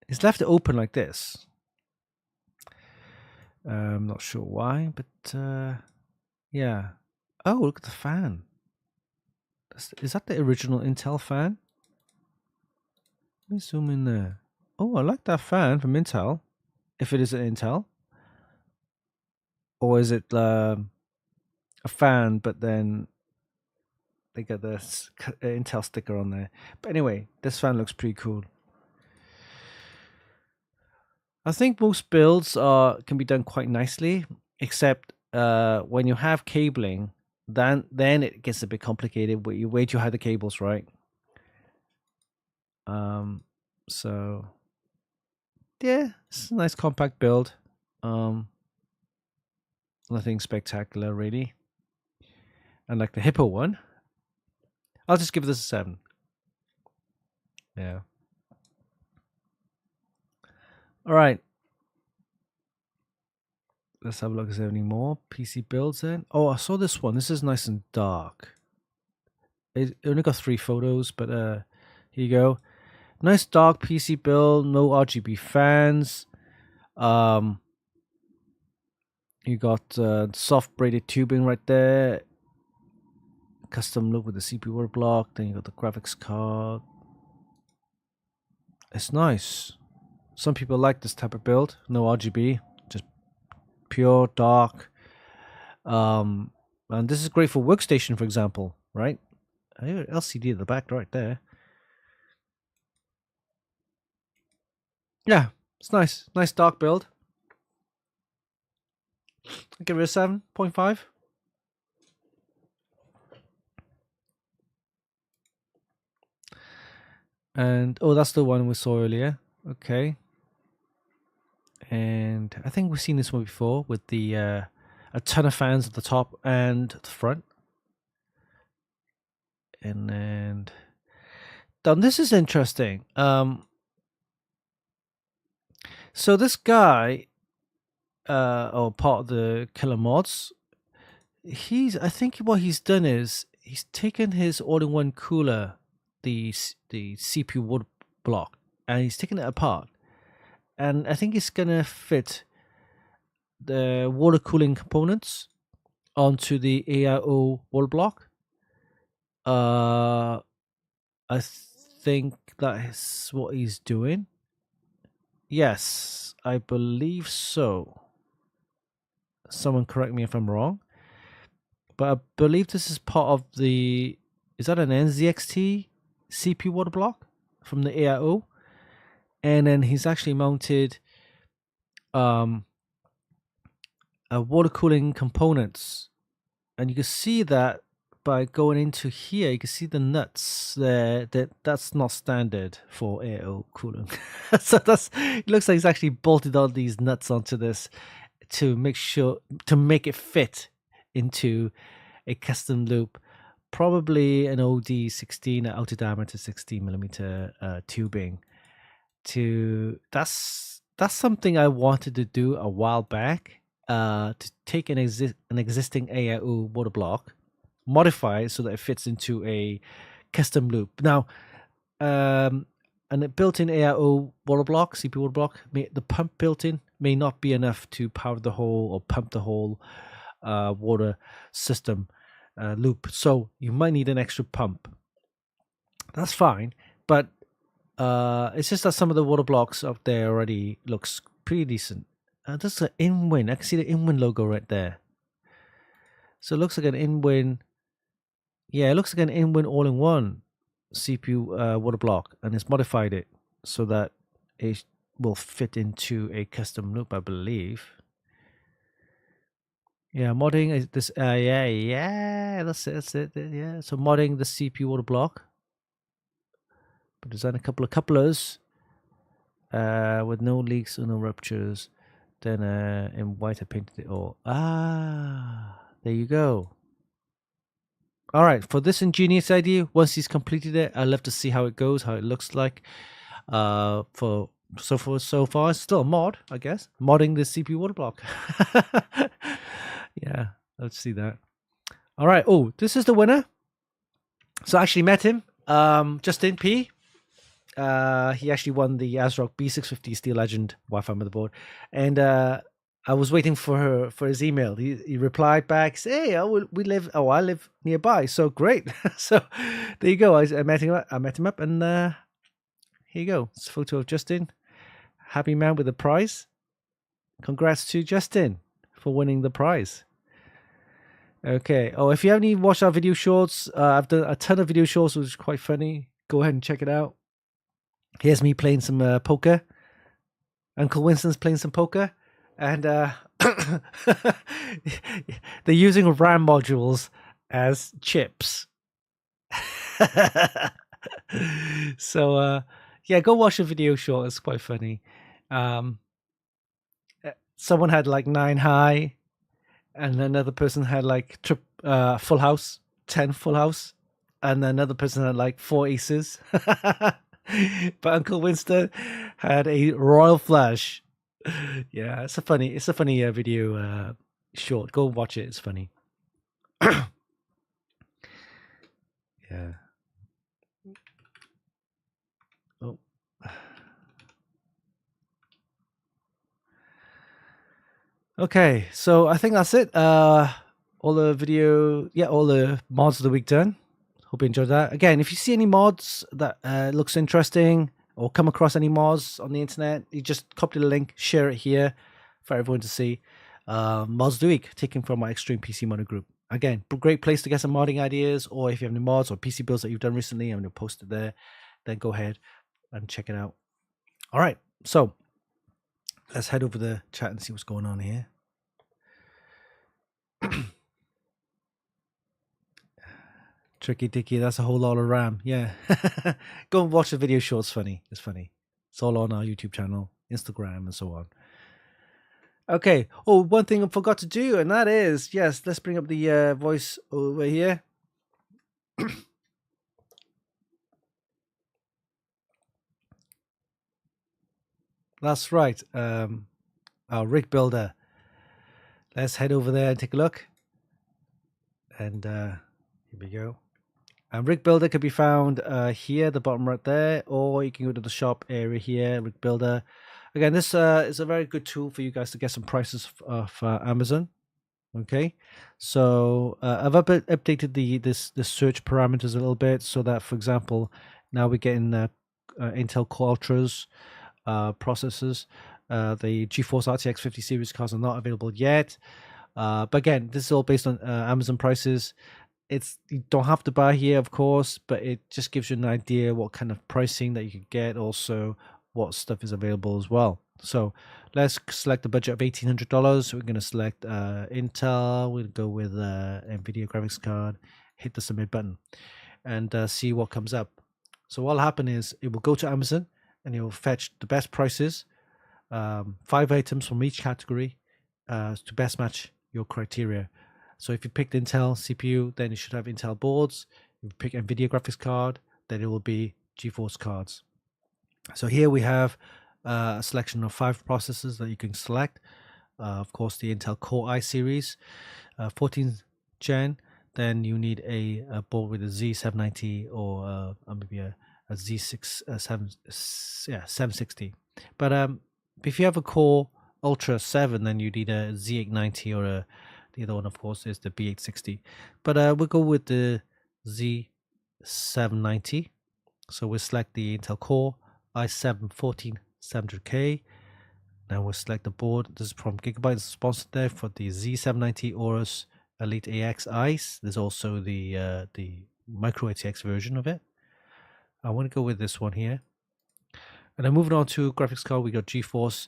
It's left open like this. I'm not sure why, but yeah. Oh, look at the fan. Is that the original Intel fan? Let me zoom in there. Oh, I like that fan from Intel. If it is an Intel. Or is it a fan, but then they got the Intel sticker on there. But anyway, this fan looks pretty cool. I think most builds can be done quite nicely, except when you have cabling, then it gets a bit complicated. Where do you hide the cables, right? So yeah, it's a nice compact build. Nothing spectacular really. And like the hippo one, I'll just give this a 7. Yeah. All right. Let's have a look. Is there any more PC builds then? Oh, I saw this one. This is nice and dark. It only got 3 photos, but here you go. Nice dark PC build, no RGB fans. You got soft braided tubing right there. Custom look with the CPU word block. Then you got the graphics card. It's nice. Some people like this type of build. No RGB, just pure dark. And this is great for workstation, for example, right? LCD at the back right there. Yeah, it's nice. Nice dark build. I'll give it a 7.5. And oh, that's the one we saw earlier. Okay. And I think we've seen this one before with the a ton of fans at the top and the front. And now this is interesting. So this guy, or part of the killer mods, I think what he's done is he's taken his all-in-one cooler, the CPU wood block, and he's taken it apart, and I think he's gonna fit the water cooling components onto the AIO wall block. I think that is what he's doing. Yes, I believe so. Someone correct me if I'm wrong. But I believe this is part of the... Is that an NZXT CPU water block from the AIO? And then he's actually mounted a water cooling components. And you can see that by going into here, you can see the nuts there. That's not standard for AIO cooling. So it looks like he's actually bolted all these nuts onto this to make it fit into a custom loop, probably an OD16 outer diameter 16mm tubing. That's something I wanted to do a while back. To take an existing AIO water block, modify it so that it fits into a custom loop. Now, and a built-in AIO water block, CPU water block, the pump built-in may not be enough to power the whole or pump the whole water system loop. So you might need an extra pump. That's fine, but it's just that some of the water blocks up there already looks pretty decent. This is an InWin. I can see the InWin logo right there. So it looks like an InWin. Yeah, it looks like an InWin all-in-one CPU water block, and it's modified it so that it will fit into a custom loop, I believe. Yeah, modding this. Yeah, that's it. Yeah, so modding the CPU water block, but design a couple of couplers with no leaks or no ruptures. Then in white, I painted it all. There you go. All right, for this ingenious idea, once he's completed it, I'd love to see how it goes, how it looks like. So far, it's still a mod, I guess. Modding the CPU water block. Yeah, let's see that. All right. Oh, this is the winner. So I actually met him, Justin P. He actually won the ASRock B650 Steel Legend Wi-Fi motherboard, and I was waiting for his email. He replied back, "Hey, I live nearby, so great." So there you go. I met him up, and here you go. It's a photo of Justin, happy man with the prize. Congrats to Justin for winning the prize. Okay. Oh, if you haven't even watched our video shorts, I've done a ton of video shorts, which is quite funny. Go ahead and check it out. Here's me playing some poker. Uncle Winston's playing some poker. And they're using RAM modules as chips. So, yeah, go watch the video short. It's quite funny. Someone had like 9 high, and another person had like full house, 10 full house, and another person had like 4 aces. But Uncle Winston had a royal flush. Yeah, it's a funny video short. Go watch it. It's funny. Yeah. Oh, Okay, so I think that's it. All the video, yeah, all the mods of the week done. Hope you enjoyed that. Again, if you see any mods that looks interesting or come across any mods on the internet, you just copy the link, share it here for everyone to see. Mods of the week, taken from my Extreme PC Modder group. Again, great place to get some modding ideas, or if you have any mods or PC builds that you've done recently, I'm going to post it there. Then go ahead and check it out. All right, so let's head over the chat and see what's going on here. Tricky Dicky, that's a whole lot of RAM. Yeah. Go and watch the video show. It's funny. It's funny. It's all on our YouTube channel, Instagram, and so on. Okay. Oh, one thing I forgot to do, and that is, yes, let's bring up the voice over here. That's right. Our rig builder. Let's head over there and take a look. And here we go. And rig builder can be found here at the bottom right there, or you can go to the shop area here, rig builder. Again, this is a very good tool for you guys to get some prices for Amazon. Okay, so I've updated the search parameters a little bit so that, for example, now we're getting Intel Core Ultras processors. The GeForce RTX 50 series cards are not available yet. But again, this is all based on Amazon prices. You don't have to buy here, of course, but it just gives you an idea what kind of pricing that you could get, also what stuff is available as well. So let's select the budget of $1,800. We're going to select Intel. We'll go with NVIDIA graphics card, hit the submit button, and see what comes up. So what'll happen is it will go to Amazon and it will fetch the best prices, 5 items from each category to best match your criteria. So if you picked Intel CPU, then you should have Intel boards. If you pick NVIDIA graphics card, then it will be GeForce cards. So here we have a selection of 5 processors that you can select. Of course, the Intel Core i series, 14th gen. Then you need a board with a Z790 or maybe a Z760. But if you have a Core Ultra 7, then you need a Z890 or the other one, of course, is the B860. But we'll go with the Z790. So we'll select the Intel Core i7-14700K. Now we'll select the board. This is from Gigabyte. It's sponsored there for the Z790 Aorus Elite AX ICE. There's also the Micro ATX version of it. I want to go with this one here. And then moving on to graphics card, we got GeForce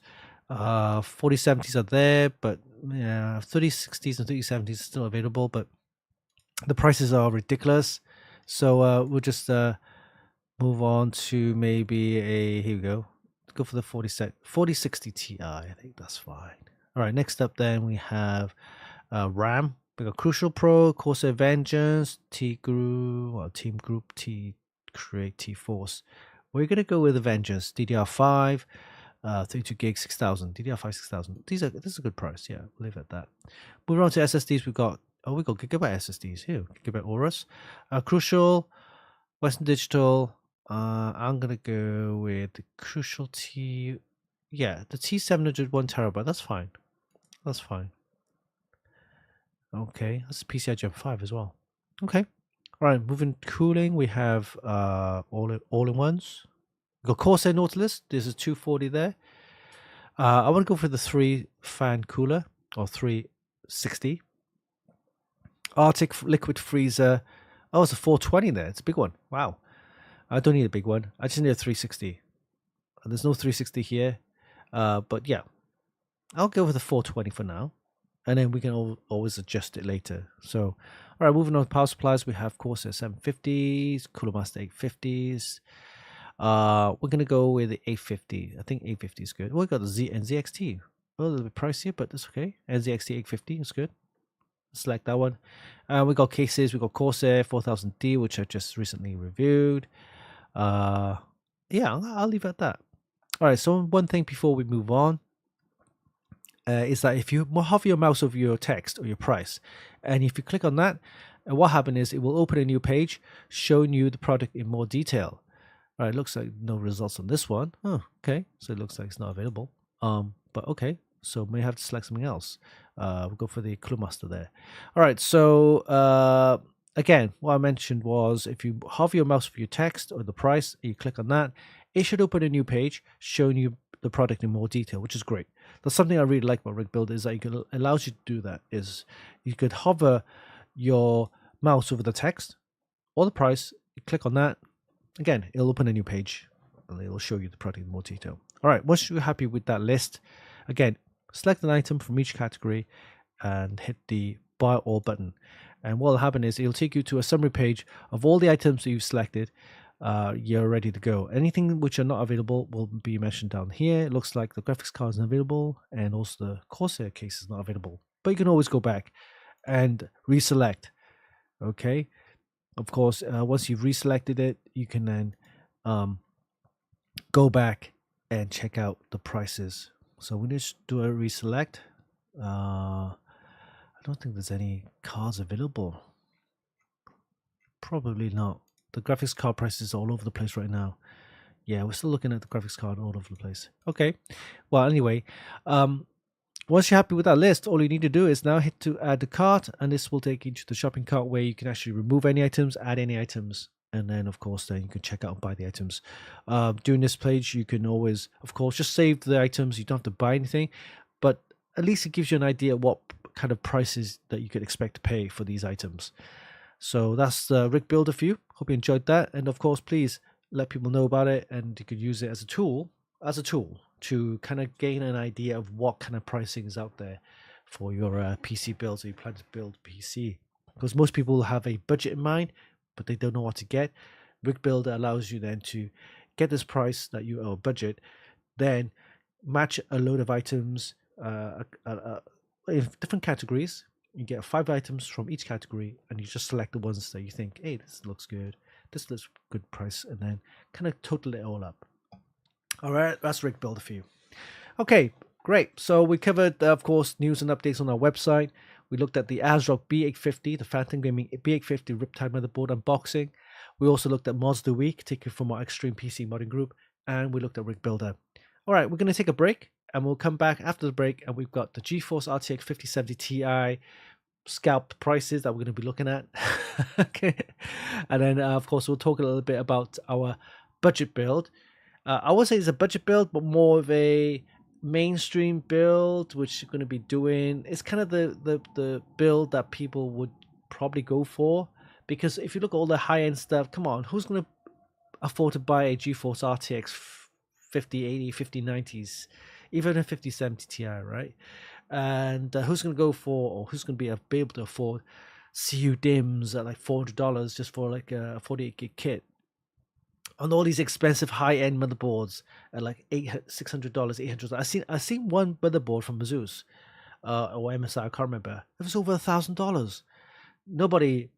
4070s are there, but 3060s and 3070s are still available, but the prices are ridiculous. So we'll just move on to maybe here we go. Go for the 4060 Ti. I think that's fine. All right, next up then we have RAM. We got Crucial Pro, Corsair Vengeance, Team Group, T Create, T Force. We're gonna go with the Vengeance DDR5. 32 gig 6000 DDR5 6000. This is a good price. Yeah, we'll leave it at that. Moving on to SSDs, we got Gigabyte SSDs here. Gigabyte Aorus, Crucial, Western Digital. I'm gonna go with the Crucial T. Yeah, the T700 1TB. That's fine. That's fine. Okay, that's PCI Gen 5 as well. Okay. All right, moving to cooling, we have all-in-ones. We got Corsair Nautilus. There's a 240 there. I want to go for the 3-fan cooler or 360. Arctic Liquid Freezer. Oh, it's a 420 there. It's a big one. Wow. I don't need a big one. I just need a 360. There's no 360 here. But yeah, I'll go with the 420 for now. And then we can always adjust it later. So, all right, moving on to power supplies. We have Corsair 750s, Cooler Master 850s. We're gonna go with the 850. I think 850 is good. We got the NZXT. A little bit pricier, but that's okay. NZXT 850 is good. Select that one. We got cases. We got Corsair 4000D, which I just recently reviewed. Yeah, I'll leave it at that. All right. So one thing before we move on is that if you hover your mouse over your text or your price, and if you click on that, what happens is it will open a new page showing you the product in more detail. All right, looks like no results on this one. Oh, okay. So it looks like it's not available. But okay. so may have to select something else. We'll go for the clue master there. All right, so again, what I mentioned was if you hover your mouse for your text or the price, you click on that, it should open a new page showing you the product in more detail, which is great. That's something I really like about Rig Builder, is that it allows you to do that. Is you could hover your mouse over the text or the price, you click on that, again, it'll open a new page and it'll show you the product in more detail. All right, once you're happy with that list, again, select an item from each category and hit the buy all button. And what will happen is it'll take you to a summary page of all the items that you've selected. You're ready to go. Anything which are not available will be mentioned down here. It looks like the graphics card isn't available and also the Corsair case is not available. But you can always go back and reselect. Okay. Of course, once you've reselected it, you can then go back and check out the prices. So we just do a reselect. I don't think there's any cards available. Probably not. The graphics card prices are all over the place right now. Yeah, we're still looking at the graphics card all over the place. Okay. Well, anyway, once you're happy with that list, all you need to do is now hit to add the cart, and this will take you to the shopping cart where you can actually remove any items, add any items, and then of course then you can check out and buy the items. During this page, you can always, of course, just save the items. You don't have to buy anything, but at least it gives you an idea what kind of prices that you could expect to pay for these items. So that's the Rig Builder for you. Hope you enjoyed that, and of course, please let people know about it, and you could use it as a tool to kind of gain an idea of what kind of pricing is out there for your PC builds, or you plan to build PC. Because most people have a budget in mind, but they don't know what to get. Rig Builder allows you then to get this price that you owe a budget, then match a load of items in different categories. You get 5 items from each category, and you just select the ones that you think, hey, this looks good, this looks good price, and then kind of total it all up. All right, that's Rig Builder for you. Okay, great. So we covered, of course, news and updates on our website. We looked at the ASRock B850, the Phantom Gaming B850 Riptide motherboard unboxing. We also looked at mods of the week, taken from our Extreme PC modding group, and we looked at Rig Builder. All right, we're going to take a break, and we'll come back after the break, and we've got the GeForce RTX 5070 Ti scalped prices that we're going to be looking at. Okay, and then of course we'll talk a little bit about our budget build. I would say it's a budget build, but more of a mainstream build, which you're going to be doing. It's kind of the build that people would probably go for, because if you look at all the high-end stuff, come on, who's going to afford to buy a GeForce RTX 5080, 5090s, even a 5070 Ti, right? And who's going to go for, or who's going to be able to afford CU DIMMs at like $400 just for like a 48 gig kit? On all these expensive high-end motherboards at like $600, $800. I seen one motherboard from Asus or MSI, I can't remember. It was over $1,000. Nobody,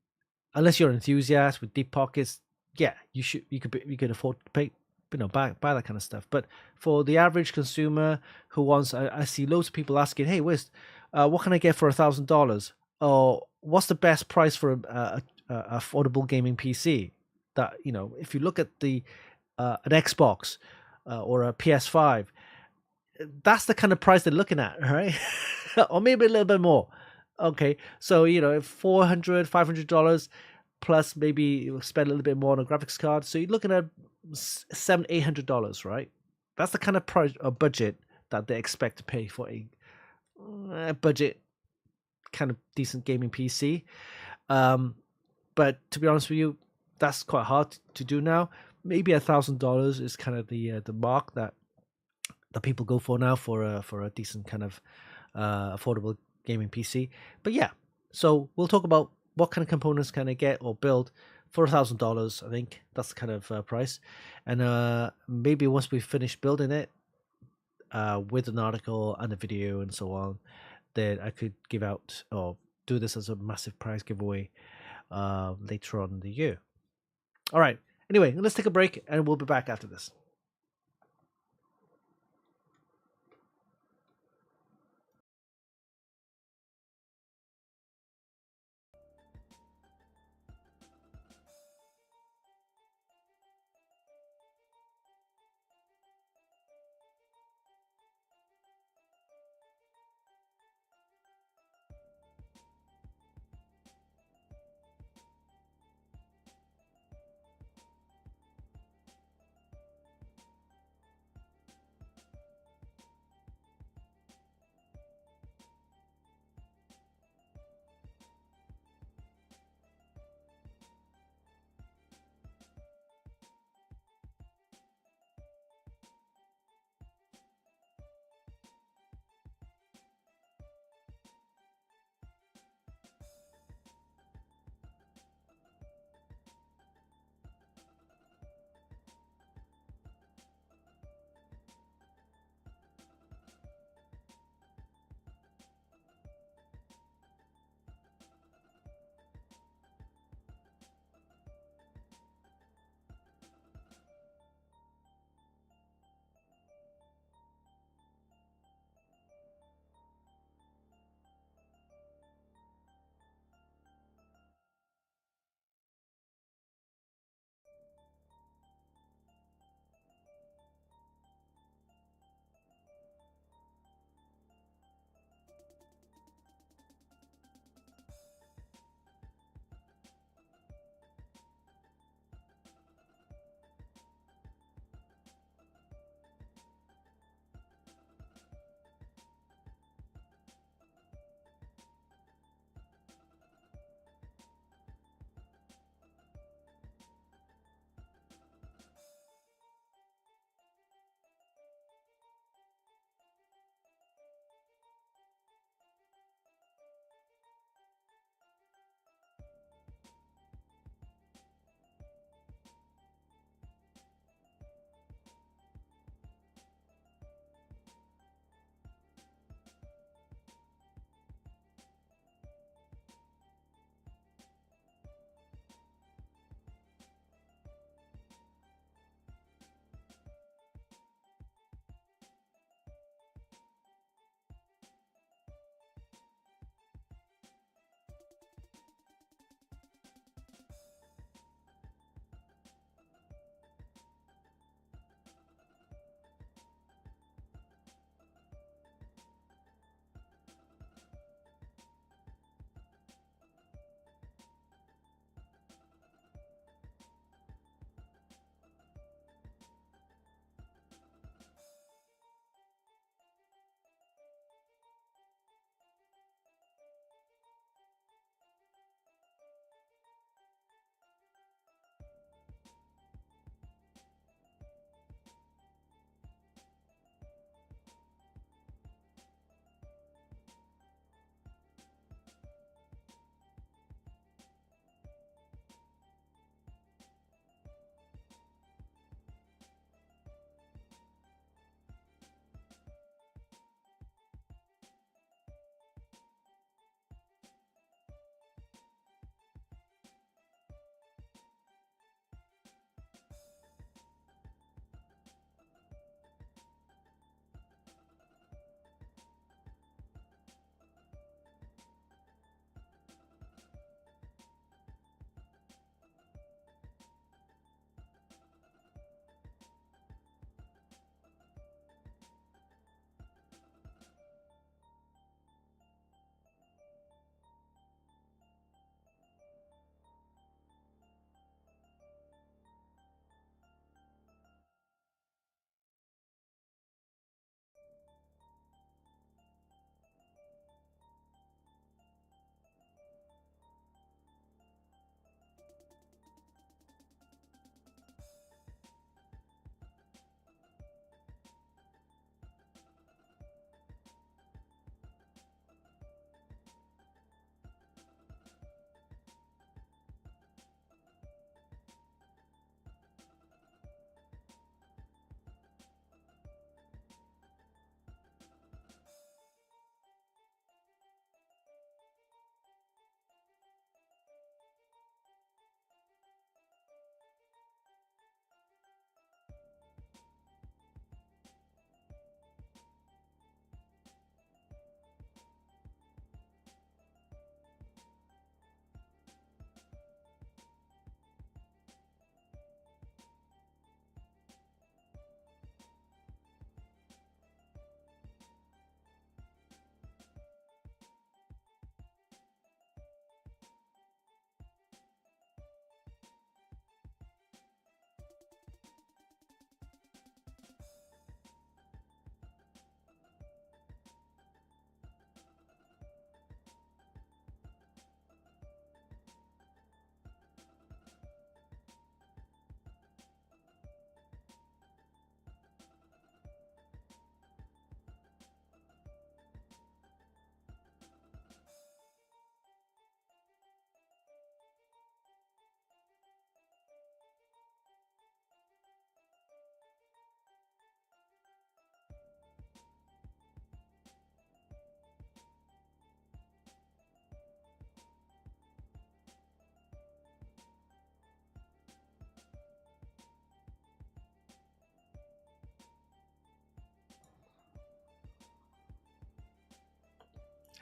unless you're an enthusiast with deep pockets, yeah, you could afford to pay, buy that kind of stuff. But for the average consumer who wants, I see loads of people asking, "Hey, Wist, what can I get for $1,000? Or what's the best price for a affordable gaming PC?" That, if you look at the an Xbox or a PS5, that's the kind of price they're looking at, right? Or maybe a little bit more. Okay, so if $400, $500 plus, maybe you spend a little bit more on a graphics card, so you're looking at $700, $800, right? That's the kind of price or budget that they expect to pay for a budget kind of decent gaming PC. But to be honest with you, that's quite hard to do now. Maybe $1,000 is kind of the mark that people go for now for a decent kind of affordable gaming PC. But yeah, so we'll talk about what kind of components can I get or build for $1,000. I think that's the kind of price. And maybe once we finish building it with an article and a video and so on, then I could give out or do this as a massive prize giveaway later on in the year. All right. Anyway, let's take a break, and we'll be back after this.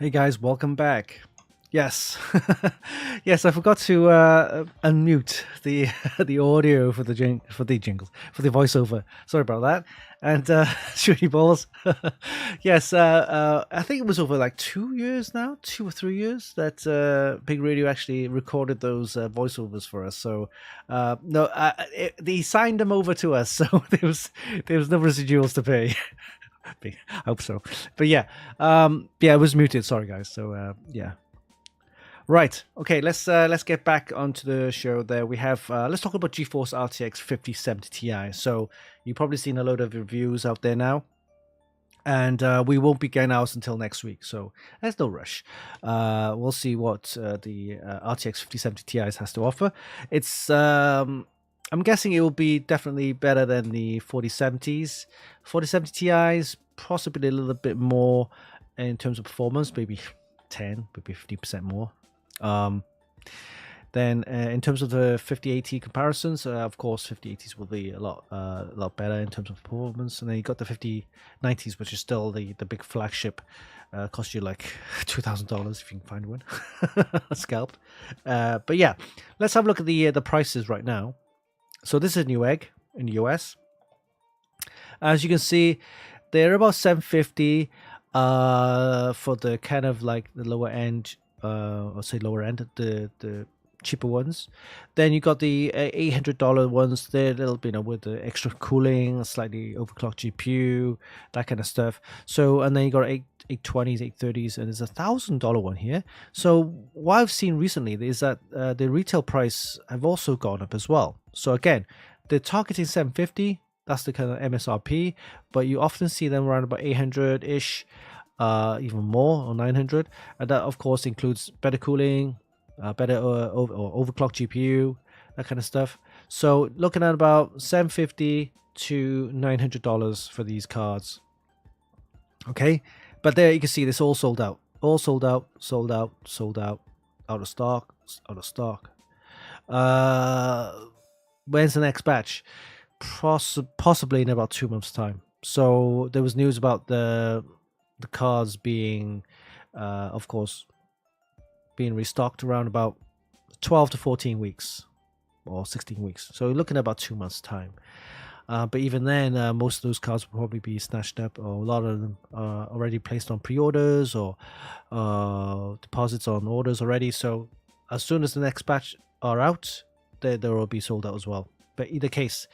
Hey guys, welcome back. Yes, yes, I forgot to unmute the the audio for the jingles for the voiceover. Sorry about that. And shooty balls. Yes, I think it was over like 2 years now, 2 or 3 years that Big Radio actually recorded those voiceovers for us. So no, they signed them over to us, so there was no residuals to pay. I hope so. But yeah, it was muted. Sorry, guys. So yeah. Right. Okay. Let's get back onto the show. There we have. Let's talk about GeForce RTX 5070 Ti. So you've probably seen a load of reviews out there now, and we won't be getting ours until next week. So there's no rush. We'll see what the RTX 5070 Ti has to offer. It's. I'm guessing it will be definitely better than the 4070s. 4070 Ti's possibly a little bit more in terms of performance, maybe 10, maybe 50% more. Then in terms of the 5080 comparisons, of course 5080s will be a lot better in terms of performance. And then you got the 5090s, which is still the big flagship, cost you like $2,000 if you can find one, scalped. But yeah, let's have a look at the prices right now. So this is Newegg in the US. As you can see, they're about $750 for the kind of like the lower end, I'll say lower end, the cheaper ones. Then you got the $800 ones. They're a little bit, with the extra cooling, a slightly overclocked GPU, that kind of stuff. So, and then you got 820s, 830s, and there's $1,000 one here. So what I've seen recently is that the retail price have also gone up as well. So again, they're targeting 750. That's the kind of MSRP, but you often see them around about 800-ish, even more, or 900. And that, of course, includes better cooling, better overclocked GPU, that kind of stuff. So looking at about $750 to $900 for these cards. Okay, but there you can see this all sold out. All sold out, sold out, sold out, out of stock, out of stock. When's the next batch? Possibly in about 2 months' time. So there was news about the cards being, of course, being restocked around about 12 to 14 weeks or 16 weeks. So you're looking at about 2 months' time. But even then, most of those cards will probably be snatched up, or a lot of them are already placed on pre-orders or deposits on orders already. So as soon as the next batch are out, they will be sold out as well. But either case,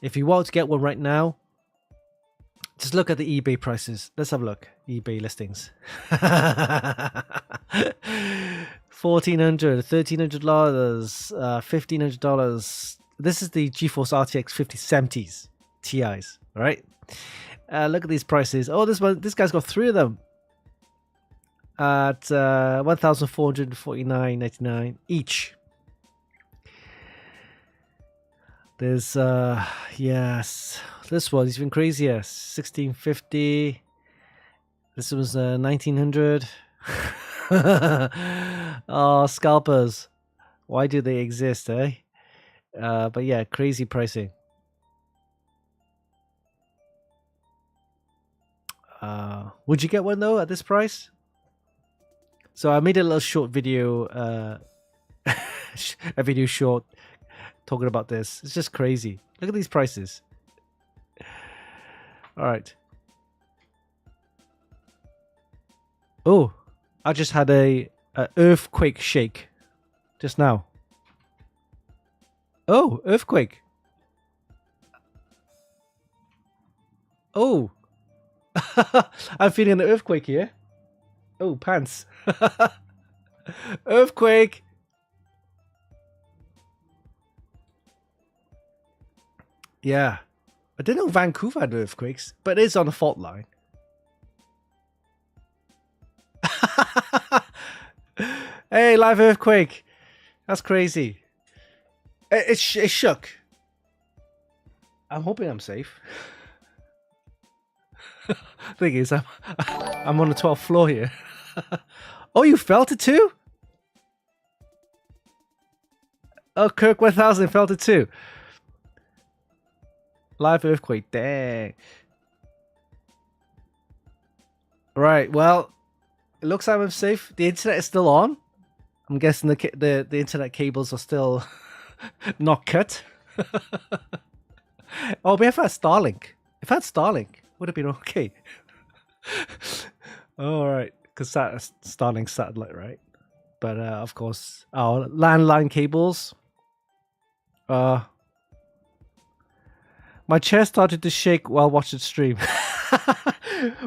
if you want to get one right now, just look at the eBay prices. Let's have a look. eBay listings. $1,400, $1,300, $1,500. This is the GeForce RTX 5070s Ti's. All right. Look at these prices. Oh, this guy's got 3 of them at $1,449.99 each. There's yes, this one's even crazier. $1,650. This was $1,900. Oh, scalpers! Why do they exist, eh? But yeah, crazy pricing. Would you get one though at this price? So I made a little short video, a video short talking about this. It's just crazy. Look at these prices. All right. Oh, I just had a earthquake shake just now. Oh, earthquake. Oh. I'm feeling an earthquake here. Oh, pants. Earthquake. Yeah. I didn't know Vancouver had earthquakes, but it is on a fault line. Hey, live earthquake. That's crazy. It shook. I'm hoping I'm safe. Thing is, I'm on the 12th floor here. Oh, you felt it too? Oh, Kirk 1000 felt it too. Live earthquake, dang. Right, well, It looks like I'm safe. The internet is still on. I'm guessing the internet cables are still not cut. Oh, we have had Starlink. If I had Starlink, would have been okay. All right, because that's Starlink satellite, right? But of course, our landline cables. My chair started to shake while watching the stream.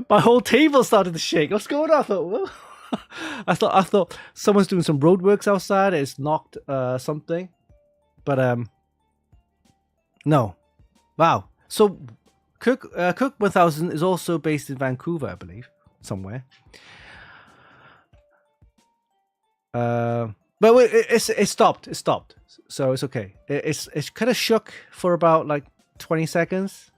My whole table started to shake. What's going on? I thought someone's doing some roadworks outside. It's knocked something, but no. Wow. So Cook 1000 is also based in Vancouver, I believe, somewhere. But it stopped. It stopped. So it's okay. It's kind of shook for about like 20 seconds.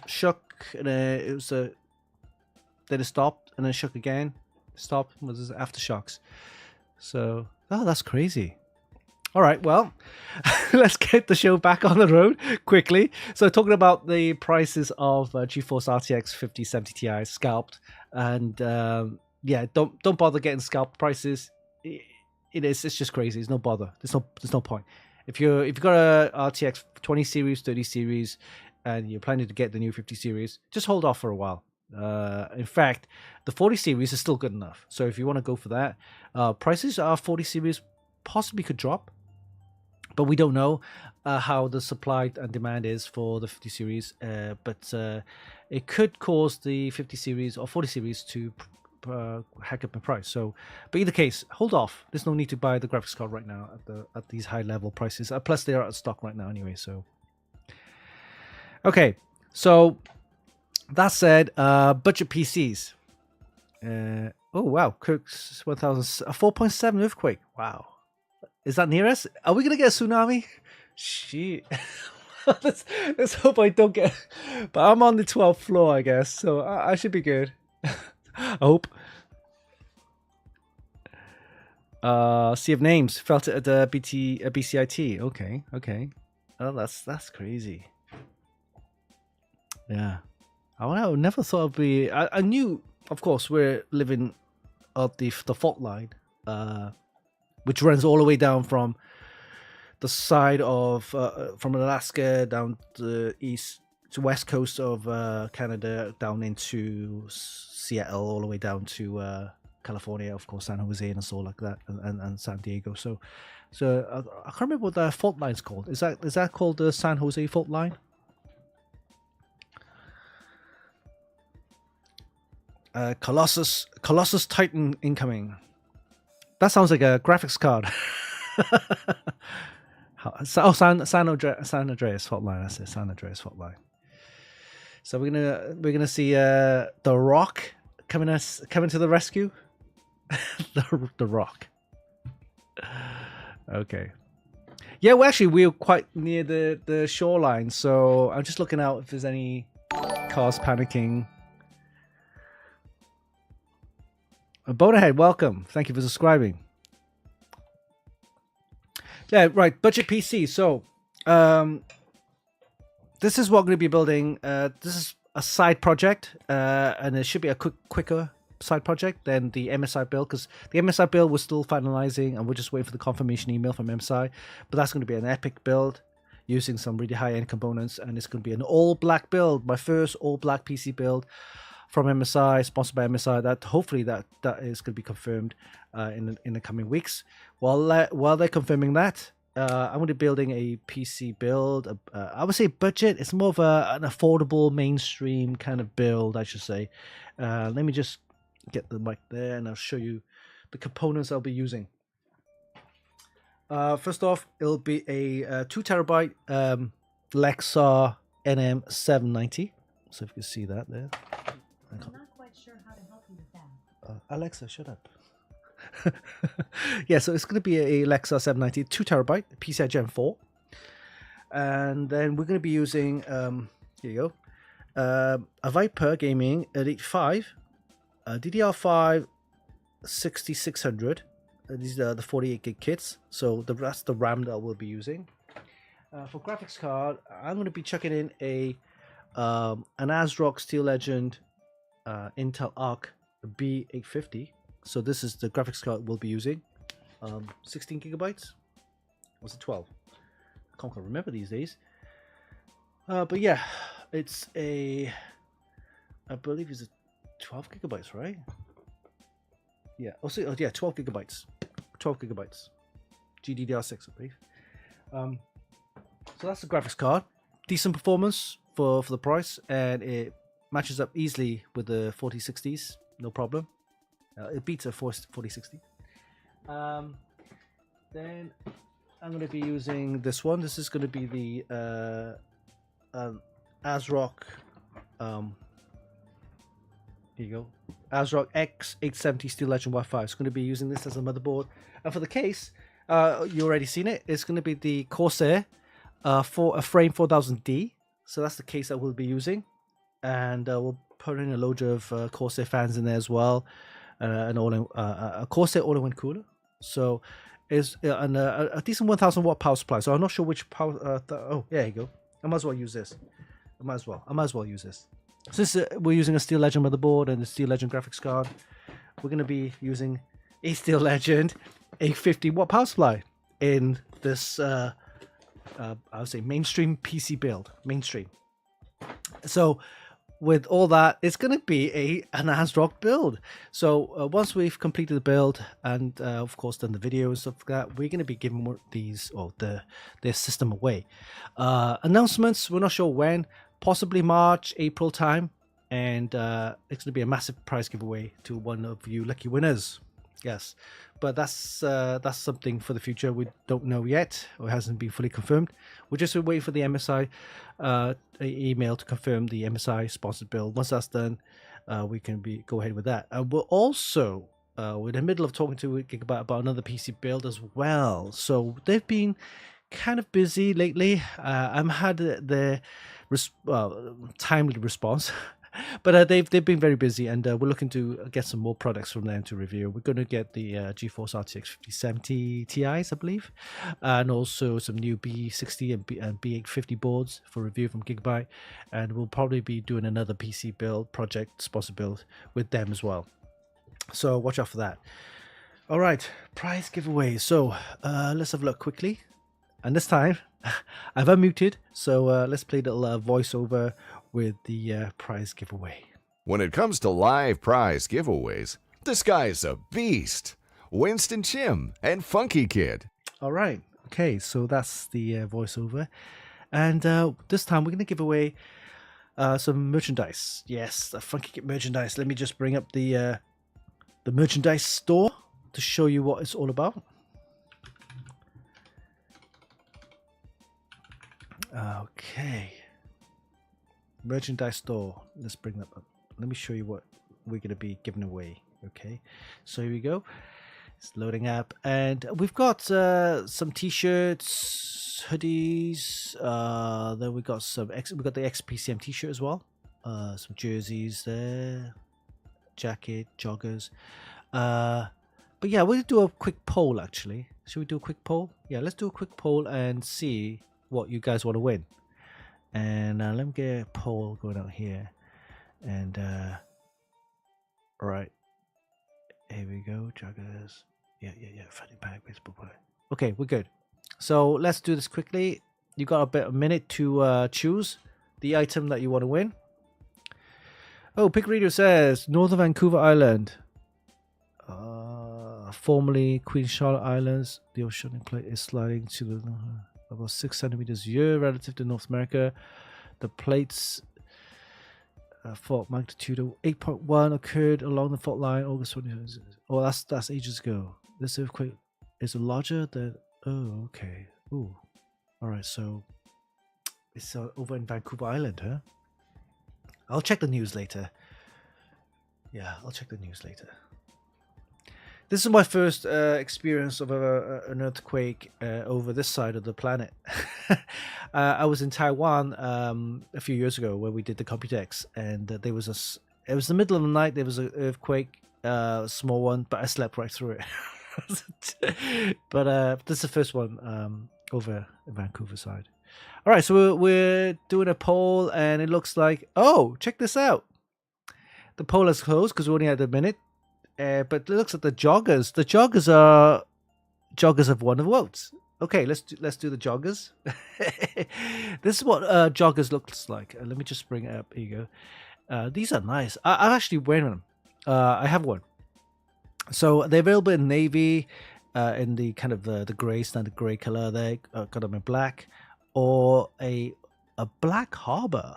Shook and it was then it stopped and then shook again. Stopped was aftershocks. So that's crazy. All right, well, let's get the show back on the road quickly. So talking about the prices of GeForce RTX 5070 Ti Scalped, and yeah, don't bother getting scalped prices. It's just crazy. There's no bother. There's no point. If you've got a RTX 20 series, 30 series, and you're planning to get the new 50 series, just hold off for a while. In fact, the 40 series is still good enough. So if you want to go for that, prices are 40 series possibly could drop, but we don't know how the supply and demand is for the 50 series. But it could cause the 50 series or 40 series to hack up in price. So, but either case, hold off. There's no need to buy the graphics card right now at these high level prices. Plus, they are out of stock right now anyway. So, okay. So that said, budget PCs. Oh wow, Cook's 1000, a 4.7 earthquake. Wow, is that near us? Are we gonna get a tsunami? Shit. let's hope I don't get. But I'm on the 12th floor, I guess, so I should be good. I hope. Sea of Names felt it at the BCIT. Okay. Oh, that's crazy. Yeah. I never thought it'd be. I knew, of course, we're living at the fault line, which runs all the way down from the side of from Alaska down the east to west coast of Canada, down into Seattle, all the way down to California, of course, San Jose and so like that, and San Diego. So I can't remember what the fault line's called. Is that called the San Jose fault line? Colossus Titan incoming. That sounds like a graphics card. San Andreas fault line. That's it, San Andreas fault line. So we're gonna see The Rock coming to the rescue. the Rock. Okay. Yeah, well, actually, we're quite near the shoreline, so I'm just looking out if there's any cars panicking. Bonehead, welcome. Thank you for subscribing. Yeah, right. Budget PC. So, this is what I'm going to be building. This is a side project, and it should be a quicker side project than the MSI build, because the MSI build we're still finalizing, and we're just waiting for the confirmation email from MSI. But that's going to be an epic build using some really high-end components, and it's going to be an all-black build. My first all-black PC build from MSI, sponsored by MSI. That hopefully that is going to be confirmed in the coming weeks. While they're confirming that, I'm going to be building a PC build. I would say budget. It's more of an affordable, mainstream kind of build, I should say. Let me just get the mic there, and I'll show you the components I'll be using. First off, it'll be a 2 terabyte Lexar NM790. So if you can see that there. I'm not quite sure how to help you with that. Alexa, shut up. Yeah, so it's going to be a Lexar 790, 2 terabyte PCI Gen 4. And then we're going to be using, here you go, a Viper Gaming Elite 5, DDR5 6600. These are the 48 gig kits. So that's the RAM that we'll be using. For graphics card, I'm going to be chucking in an ASRock Steel Legend Intel Arc B850. So this is the graphics card we'll be using. 16 gigabytes. Was it 12? I can't quite remember these days. But yeah, it's a, I believe it's a 12 gigabytes, right? Yeah. Oh, yeah, 12 gigabytes. 12 gigabytes. GDDR6, I believe. So that's the graphics card. Decent performance for the price, and it matches up easily with the 4060s, no problem. It beats a 4060. Then I'm going to be using this one. This is going to be the ASRock. Here you go. ASRock X870 Steel Legend Wi-Fi. It's going to be using this as a motherboard. And for the case, you already seen it. It's going to be the Corsair for a frame 4000D. So that's the case that we'll be using. And we'll put in a load of Corsair fans in there as well. A Corsair all-in-one cooler. So is a decent 1000 watt power supply. So I'm not sure which power. Oh, there you go. I might as well use this. I might as well use this. Since we're using a Steel Legend motherboard and a Steel Legend graphics card, we're going to be using a Steel Legend 850 watt power supply in this, I would say, mainstream PC build. Mainstream. So with all that, it's going to be an ASRock build. So once we've completed the build and of course done the video and stuff like that, we're going to be giving these their system away. Announcements, we're not sure when, possibly March, April time, and it's going to be a massive prize giveaway to one of you lucky winners. Yes, but that's something for the future. We don't know yet, or it hasn't been fully confirmed. We're just waiting for the MSI email to confirm the MSI sponsored build. Once that's done, we can go ahead with that. We're also we're in the middle of talking to Gigabyte about another PC build as well. So they've been kind of busy lately. I've had the timely response. But they've been very busy, and we're looking to get some more products from them to review. We're going to get the GeForce RTX 5070 Ti's, I believe, and also some new B60 and B850 boards for review from Gigabyte. And we'll probably be doing another PC build project, sponsor build, with them as well. So watch out for that. All right, prize giveaway. So let's have a look quickly. And this time, I've unmuted, so let's play a little voiceover with the prize giveaway. When it comes to live prize giveaways, this guy's a beast. Winston Chim and Funkykit. All right. Okay, so that's the voiceover. And this time we're going to give away some merchandise. Yes, the Funkykit merchandise. Let me just bring up the merchandise store to show you what it's all about. Okay. Merchandise store. Let's bring that up. Let me show you what we're going to be giving away. Okay. So here we go. It's loading up. And we've got some t-shirts, hoodies. Then we got we got the XPCM t-shirt as well. Some jerseys there. Jacket, joggers. But yeah, we'll do a quick poll actually. Should we do a quick poll? Yeah, let's do a quick poll and see what you guys want to win. And let me get a poll going out here. And all right, here we go. Joggers. Yeah. Funny bag, baseball player. Okay, we're good. So let's do this quickly. You got a minute to choose the item that you want to win. Oh, Pick Reader says Northern Vancouver Island, formerly Queen Charlotte Islands. The oceanic plate is sliding to the about 6 centimeters a year relative to North America. The plates fault magnitude of 8.1 occurred along the fault line August 20. Oh, that's ages ago. This earthquake is larger than. Oh, okay. Ooh, all right. So it's over in Vancouver Island, huh? I'll check the news later. Yeah, I'll check the news later. This is my first experience of an earthquake over this side of the planet. I was in Taiwan a few years ago where we did the Computex, and it was the middle of the night. There was an earthquake, a small one, but I slept right through it. But this is the first one over Vancouver side. All right, so we're doing a poll, and it looks like, oh, check this out. The polar's closed because we only had a minute. But it looks at the joggers. The joggers are joggers have won the votes. Okay, let's do the joggers. This is what joggers looks like. Let me just bring it up. Here you go. These are nice. I'm actually wearing them. I have one. So they're available in navy, in the kind of the gray, standard gray color. They got them in black, or a black harbor.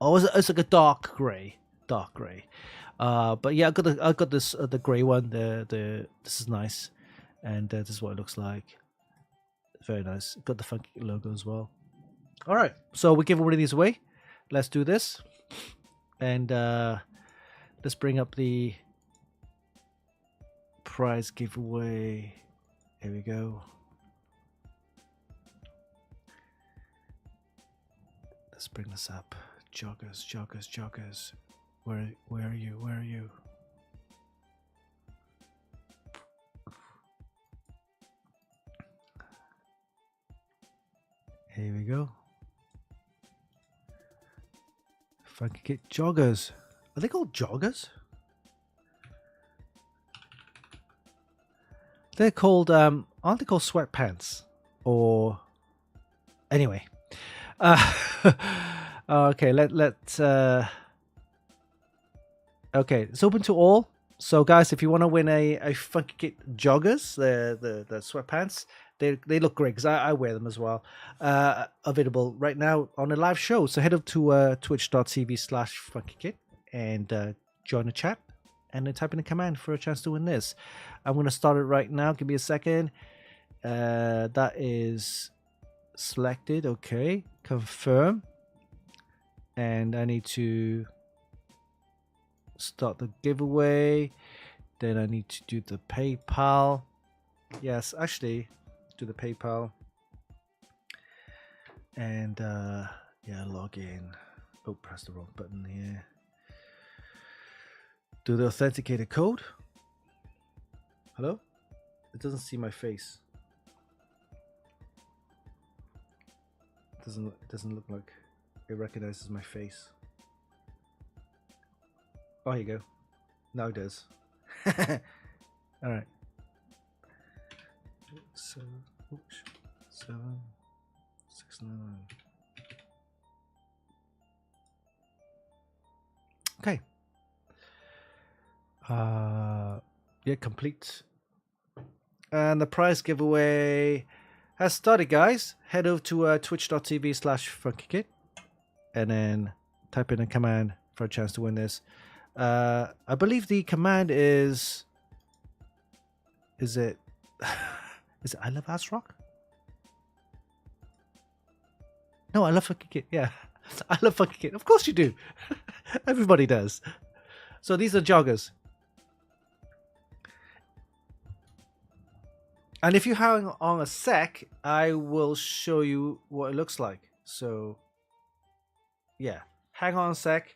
Oh, it's like a dark gray. But yeah, I got this the gray one. This is nice, and this is what it looks like. Very nice. Got the funky logo as well. All right, so we give one of these away. Let's do this, and let's bring up the prize giveaway. Here we go. Let's bring this up. Joggers. Where are you? Here we go. Funkykit joggers. Are they called joggers? They're called aren't they called sweatpants? Or anyway. Okay, let's okay, it's open to all. So guys, if you want to win a Funkykit joggers, the sweatpants, they look great because I wear them as well. Available right now on a live show. So head up to twitch.tv/Funkykit and join the chat and then type in a command for a chance to win this. I'm going to start it right now. Give me a second. That is selected. Okay, confirm. And I need to start the giveaway. Then I need to do the PayPal. Yes, actually do the PayPal. And yeah, log in. Oh, press the wrong button here. Do the authenticated code. Hello? It doesn't see my face. It doesn't look like it recognizes my face. Oh, here you go. Now it does. All right. So, oops, 7, 6, 9. Okay. Yeah, complete. And the prize giveaway has started, guys. Head over to twitch.tv/Funkykit and then type in a command for a chance to win this. I believe the command is it I love ASRock? No, I love Funkykit. Yeah, I love Funkykit. Of course you do. Everybody does. So these are joggers. And if you hang on a sec, I will show you what it looks like. So yeah, hang on a sec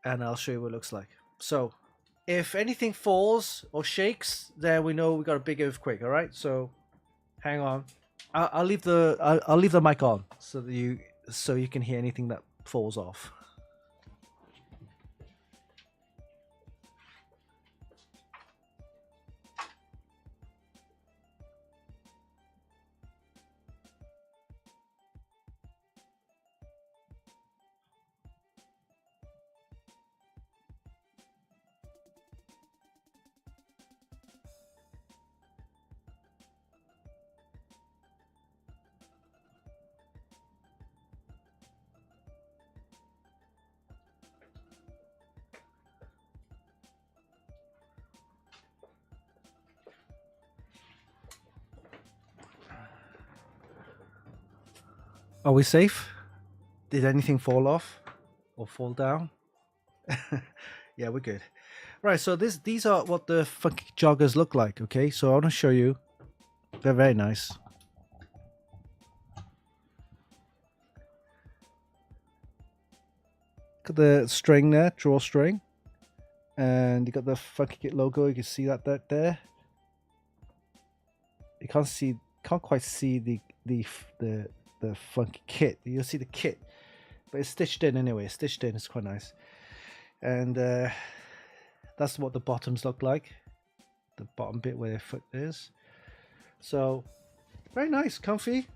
and I'll show you what it looks like. So if anything falls or shakes, then we know we got a big earthquake. All right, so hang on. I'll leave the mic on so that you can hear anything that falls off. Are we safe? Did anything fall off or fall down? Yeah, we're good. Right, so these are what the funky joggers look like, okay? So I want to show you. They're very nice. Got the string there, drawstring. And you got the Funkykit logo, you can see that there. You can't quite see the Funkykit. You'll see the kit, but it's stitched in anyway. It's stitched in. It's quite nice. and that's what the bottoms look like. The bottom bit where your foot is. So very nice, comfy.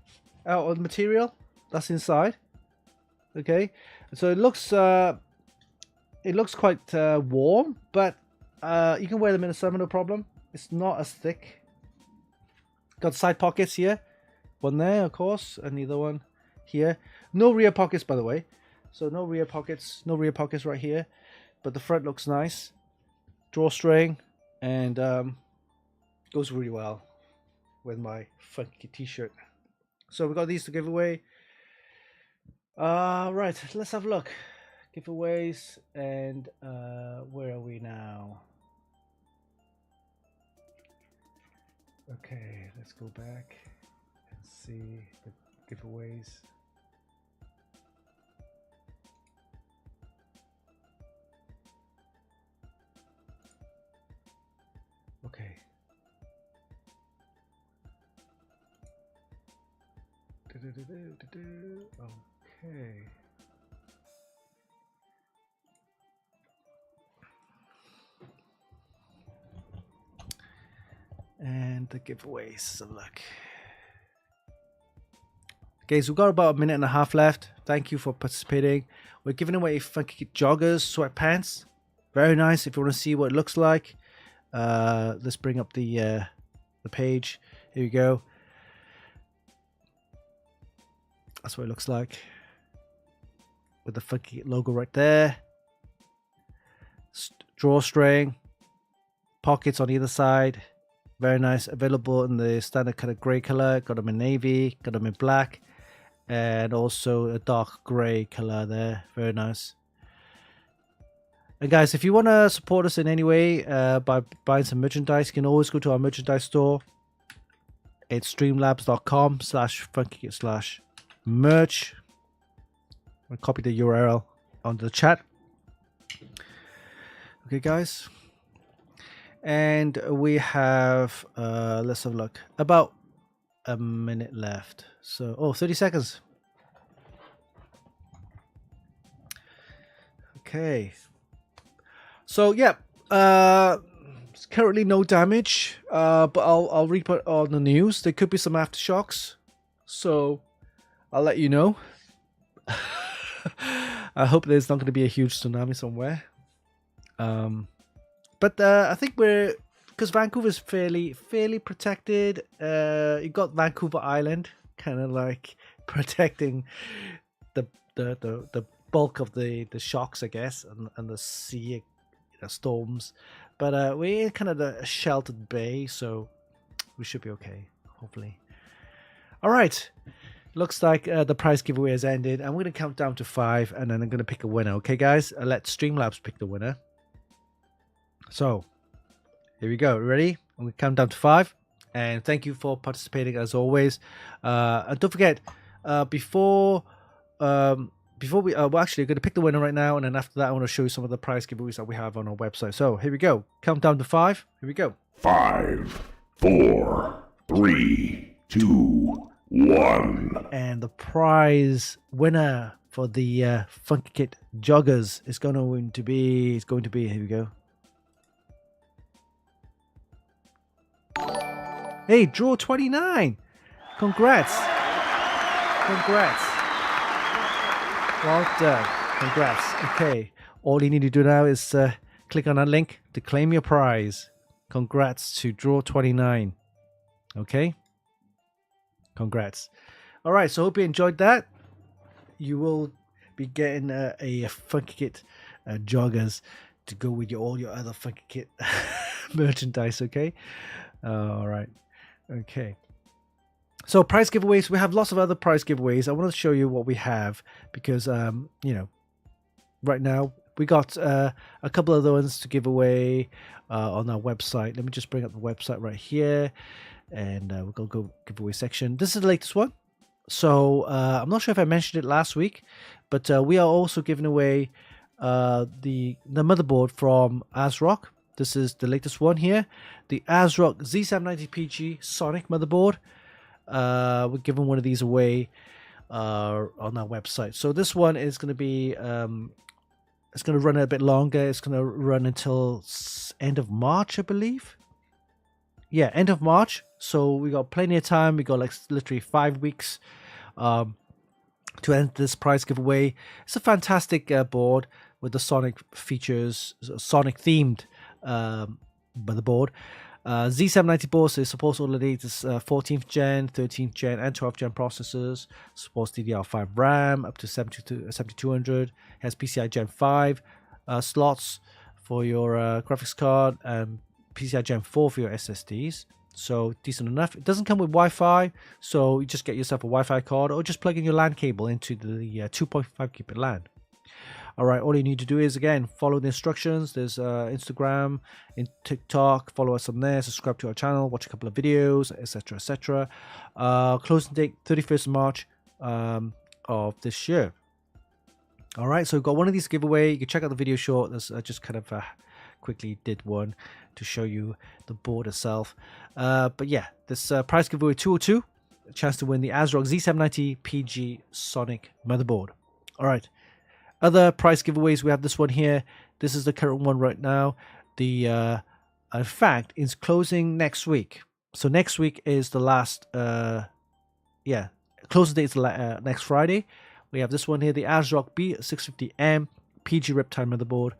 Out on material that's inside. Okay, so it looks quite warm, but you can wear them in the summer, no problem. It's not as thick. Got side pockets here, one there, of course, and the other one here. No rear pockets, by the way. So no rear pockets right here, but the front looks nice. Drawstring, and goes really well with my Funkykit t-shirt. So we got these to give away. Right, let's have a look. Giveaways, and where are we now? Okay, let's go back and see the giveaways. Okay. Okay. And the giveaways, so look. Okay, so we've got about a minute and a half left. Thank you for participating. We're giving away Funkykit joggers, sweatpants. Very nice. If you want to see what it looks like, let's bring up the page. Here we go. That's what it looks like, with the Funkykit logo right there. Drawstring, pockets on either side. Very nice. Available in the standard kind of grey color. Got them in navy, got them in black, and also a dark grey color there. Very nice. And guys, if you want to support us in any way by buying some merchandise, you can always go to our merchandise store. It's streamlabs.com/funkykit/merch. I'll copy the URL onto the chat. Okay, guys. And we have, let's have a look, about a minute left. So, 30 seconds. Okay. So, yeah, it's currently no damage, but I'll report on the news. There could be some aftershocks, so I'll let you know. I hope there's not going to be a huge tsunami somewhere. But I think because Vancouver's fairly protected. You got Vancouver Island kind of like protecting the bulk of the shocks, I guess, and the sea storms. But we're in kind of a sheltered bay, so we should be okay, hopefully. All right. Looks like the prize giveaway has ended. I'm going to count down to 5, and then I'm going to pick a winner. Okay, guys? I'll let Streamlabs pick the winner. So, here we go. Ready? I'm going to count down to 5. And thank you for participating as always. And don't forget, before we we're actually going to pick the winner right now, and then after that I want to show you some of the prize giveaways that we have on our website. So here we go. Count down to 5. Here we go. 5, 4, 3, 2, 1. And the prize winner for the Funkykit joggers is going to be here we go. Hey, draw 29. Congrats. Well done. Congrats. Okay. All you need to do now is click on that link to claim your prize. Congrats to draw 29. Okay. Congrats. All right. So hope you enjoyed that. You will be getting a Funkykit joggers to go with all your other Funkykit merchandise. Okay. All right. Okay. So prize giveaways, we have lots of other prize giveaways. I want to show you what we have because, right now we got a couple of those to give away on our website. Let me just bring up the website right here, and we're going to go giveaway section. This is the latest one. So I'm not sure if I mentioned it last week, but we are also giving away the motherboard from ASRock. This is the latest one here, the ASRock Z790PG Sonic motherboard. We're giving one of these away on our website. So this one is going to be It's going to run a bit longer. It's going to run until end of March, I believe. Yeah, end of March. So we got plenty of time. We got like literally 5 weeks to enter this prize giveaway. It's a fantastic board with the Sonic features, Sonic themed motherboard. Z790 board, so it supports all the latest 14th gen, 13th gen, and 12th gen processors. Supports DDR5 RAM up to 7200. Has PCI Gen 5 slots for your graphics card and PCI Gen 4 for your SSDs. So decent enough. It doesn't come with Wi-Fi, so you just get yourself a Wi-Fi card or just plug in your LAN cable into the 2.5 gigabit LAN. All right, all you need to do is, again, follow the instructions. There's Instagram, in TikTok. Follow us on there. Subscribe to our channel. Watch a couple of videos, etc., etc. Closing date 31st of March of this year. All right, so we've got one of these giveaway. You can check out the video short. I just kind of quickly did one to show you the board itself. But yeah, this prize giveaway 202, a chance to win the ASRock Z790 PG Sonic motherboard. All right. Other prize giveaways, we have this one here. This is the current one right now. The in fact, it's closing next week. So next week is the last. Closing date is next Friday. We have this one here, the ASRock B850 PG Riptide motherboard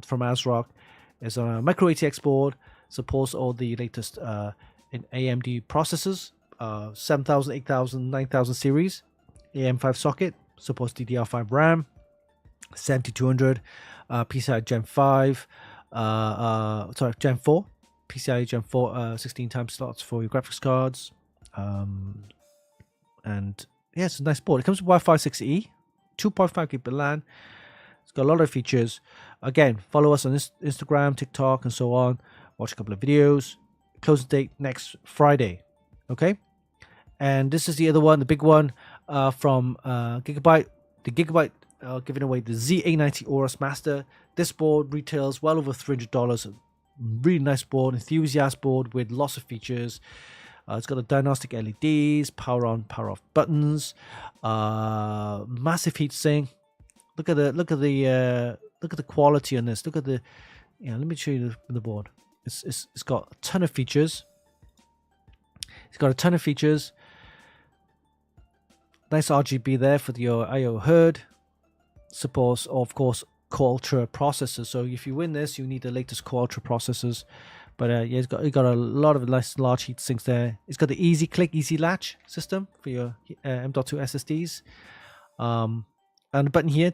from ASRock. It's a micro ATX board. Supports all the latest in AMD processors. 7000, 8000, 9000 series. AM5 socket. Supports DDR5 RAM. 7200 PCI Gen 5 Gen 4 PCI Gen 4 16 time slots for your graphics cards, and yeah, it's a nice board. It comes with Wi-Fi 6E, 2.5 gigabit LAN. It's got a lot of features. Again, follow us on Instagram, TikTok, and so on. Watch a couple of videos. Closing date next Friday. Okay, and this is the other one, the big one from Gigabyte. The Gigabyte giving away the Z890 Aorus Master. This board retails well over $300. Really nice board, enthusiast board with lots of features. It's got a diagnostic LEDs, power on, power off buttons, massive heatsink. Look at the quality on this. Look at the, let me show you the board. It's got a ton of features. It's got a ton of features. Nice RGB there for your I/O HUD. Supports, of course, Core Ultra processors. So if you win this, you need the latest Core Ultra processors. But yeah, it's got a lot of nice large heat sinks there. It's got the easy click, easy latch system for your M.2 SSDs. And a button here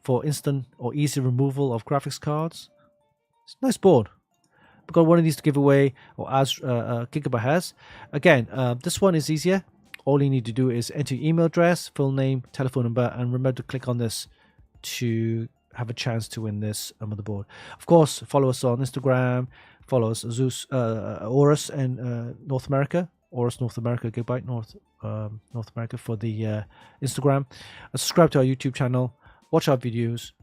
for instant or easy removal of graphics cards. It's a nice board. We've got one of these to give away, or as Gigabyte has. Again, this one is easier. All you need to do is enter your email address, full name, telephone number, and remember to click on this to have a chance to win this motherboard. Of course, follow us on Instagram. Follow us, Aorus and North America. Aorus North America, Gigabyte North America for the Instagram. Subscribe to our YouTube channel. Watch our videos.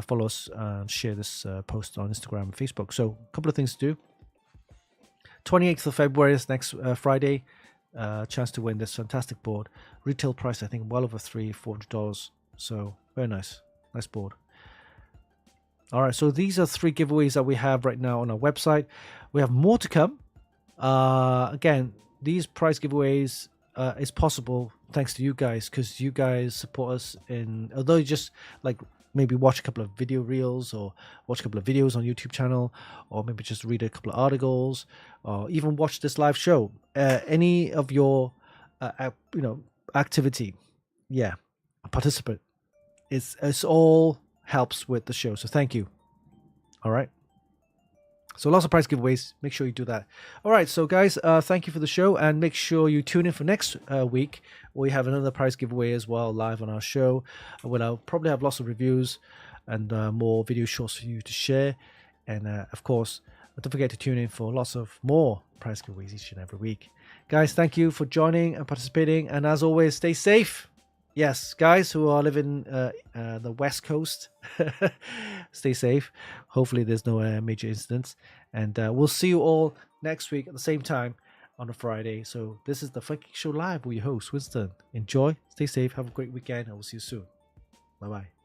Follow us and share this post on Instagram and Facebook. So a couple of things to do. 28th of February is next Friday. Chance to win this fantastic board. Retail price, I think, well over $400. So very nice board. All right, so these are 3 giveaways that we have right now on our website. We have more to come. Again, these prize giveaways is possible thanks to you guys, because you guys support us in, although you just like maybe watch a couple of video reels or watch a couple of videos on YouTube channel, or maybe just read a couple of articles, or even watch this live show. Any of your activity, participate. It's all helps with the show. So thank you. All right. So lots of prize giveaways. Make sure you do that. All right. So guys, thank you for the show, and make sure you tune in for next week. We have another prize giveaway as well live on our show. I'll probably have lots of reviews and more video shorts for you to share. And of course, don't forget to tune in for lots of more prize giveaways each and every week. Guys, thank you for joining and participating. And as always, stay safe. Yes, guys who are living the West Coast, stay safe. Hopefully there's no major incidents. And we'll see you all next week at the same time on a Friday. So this is the Funkykit Show Live with your host, Winston. Enjoy, stay safe, have a great weekend, and we'll see you soon. Bye-bye.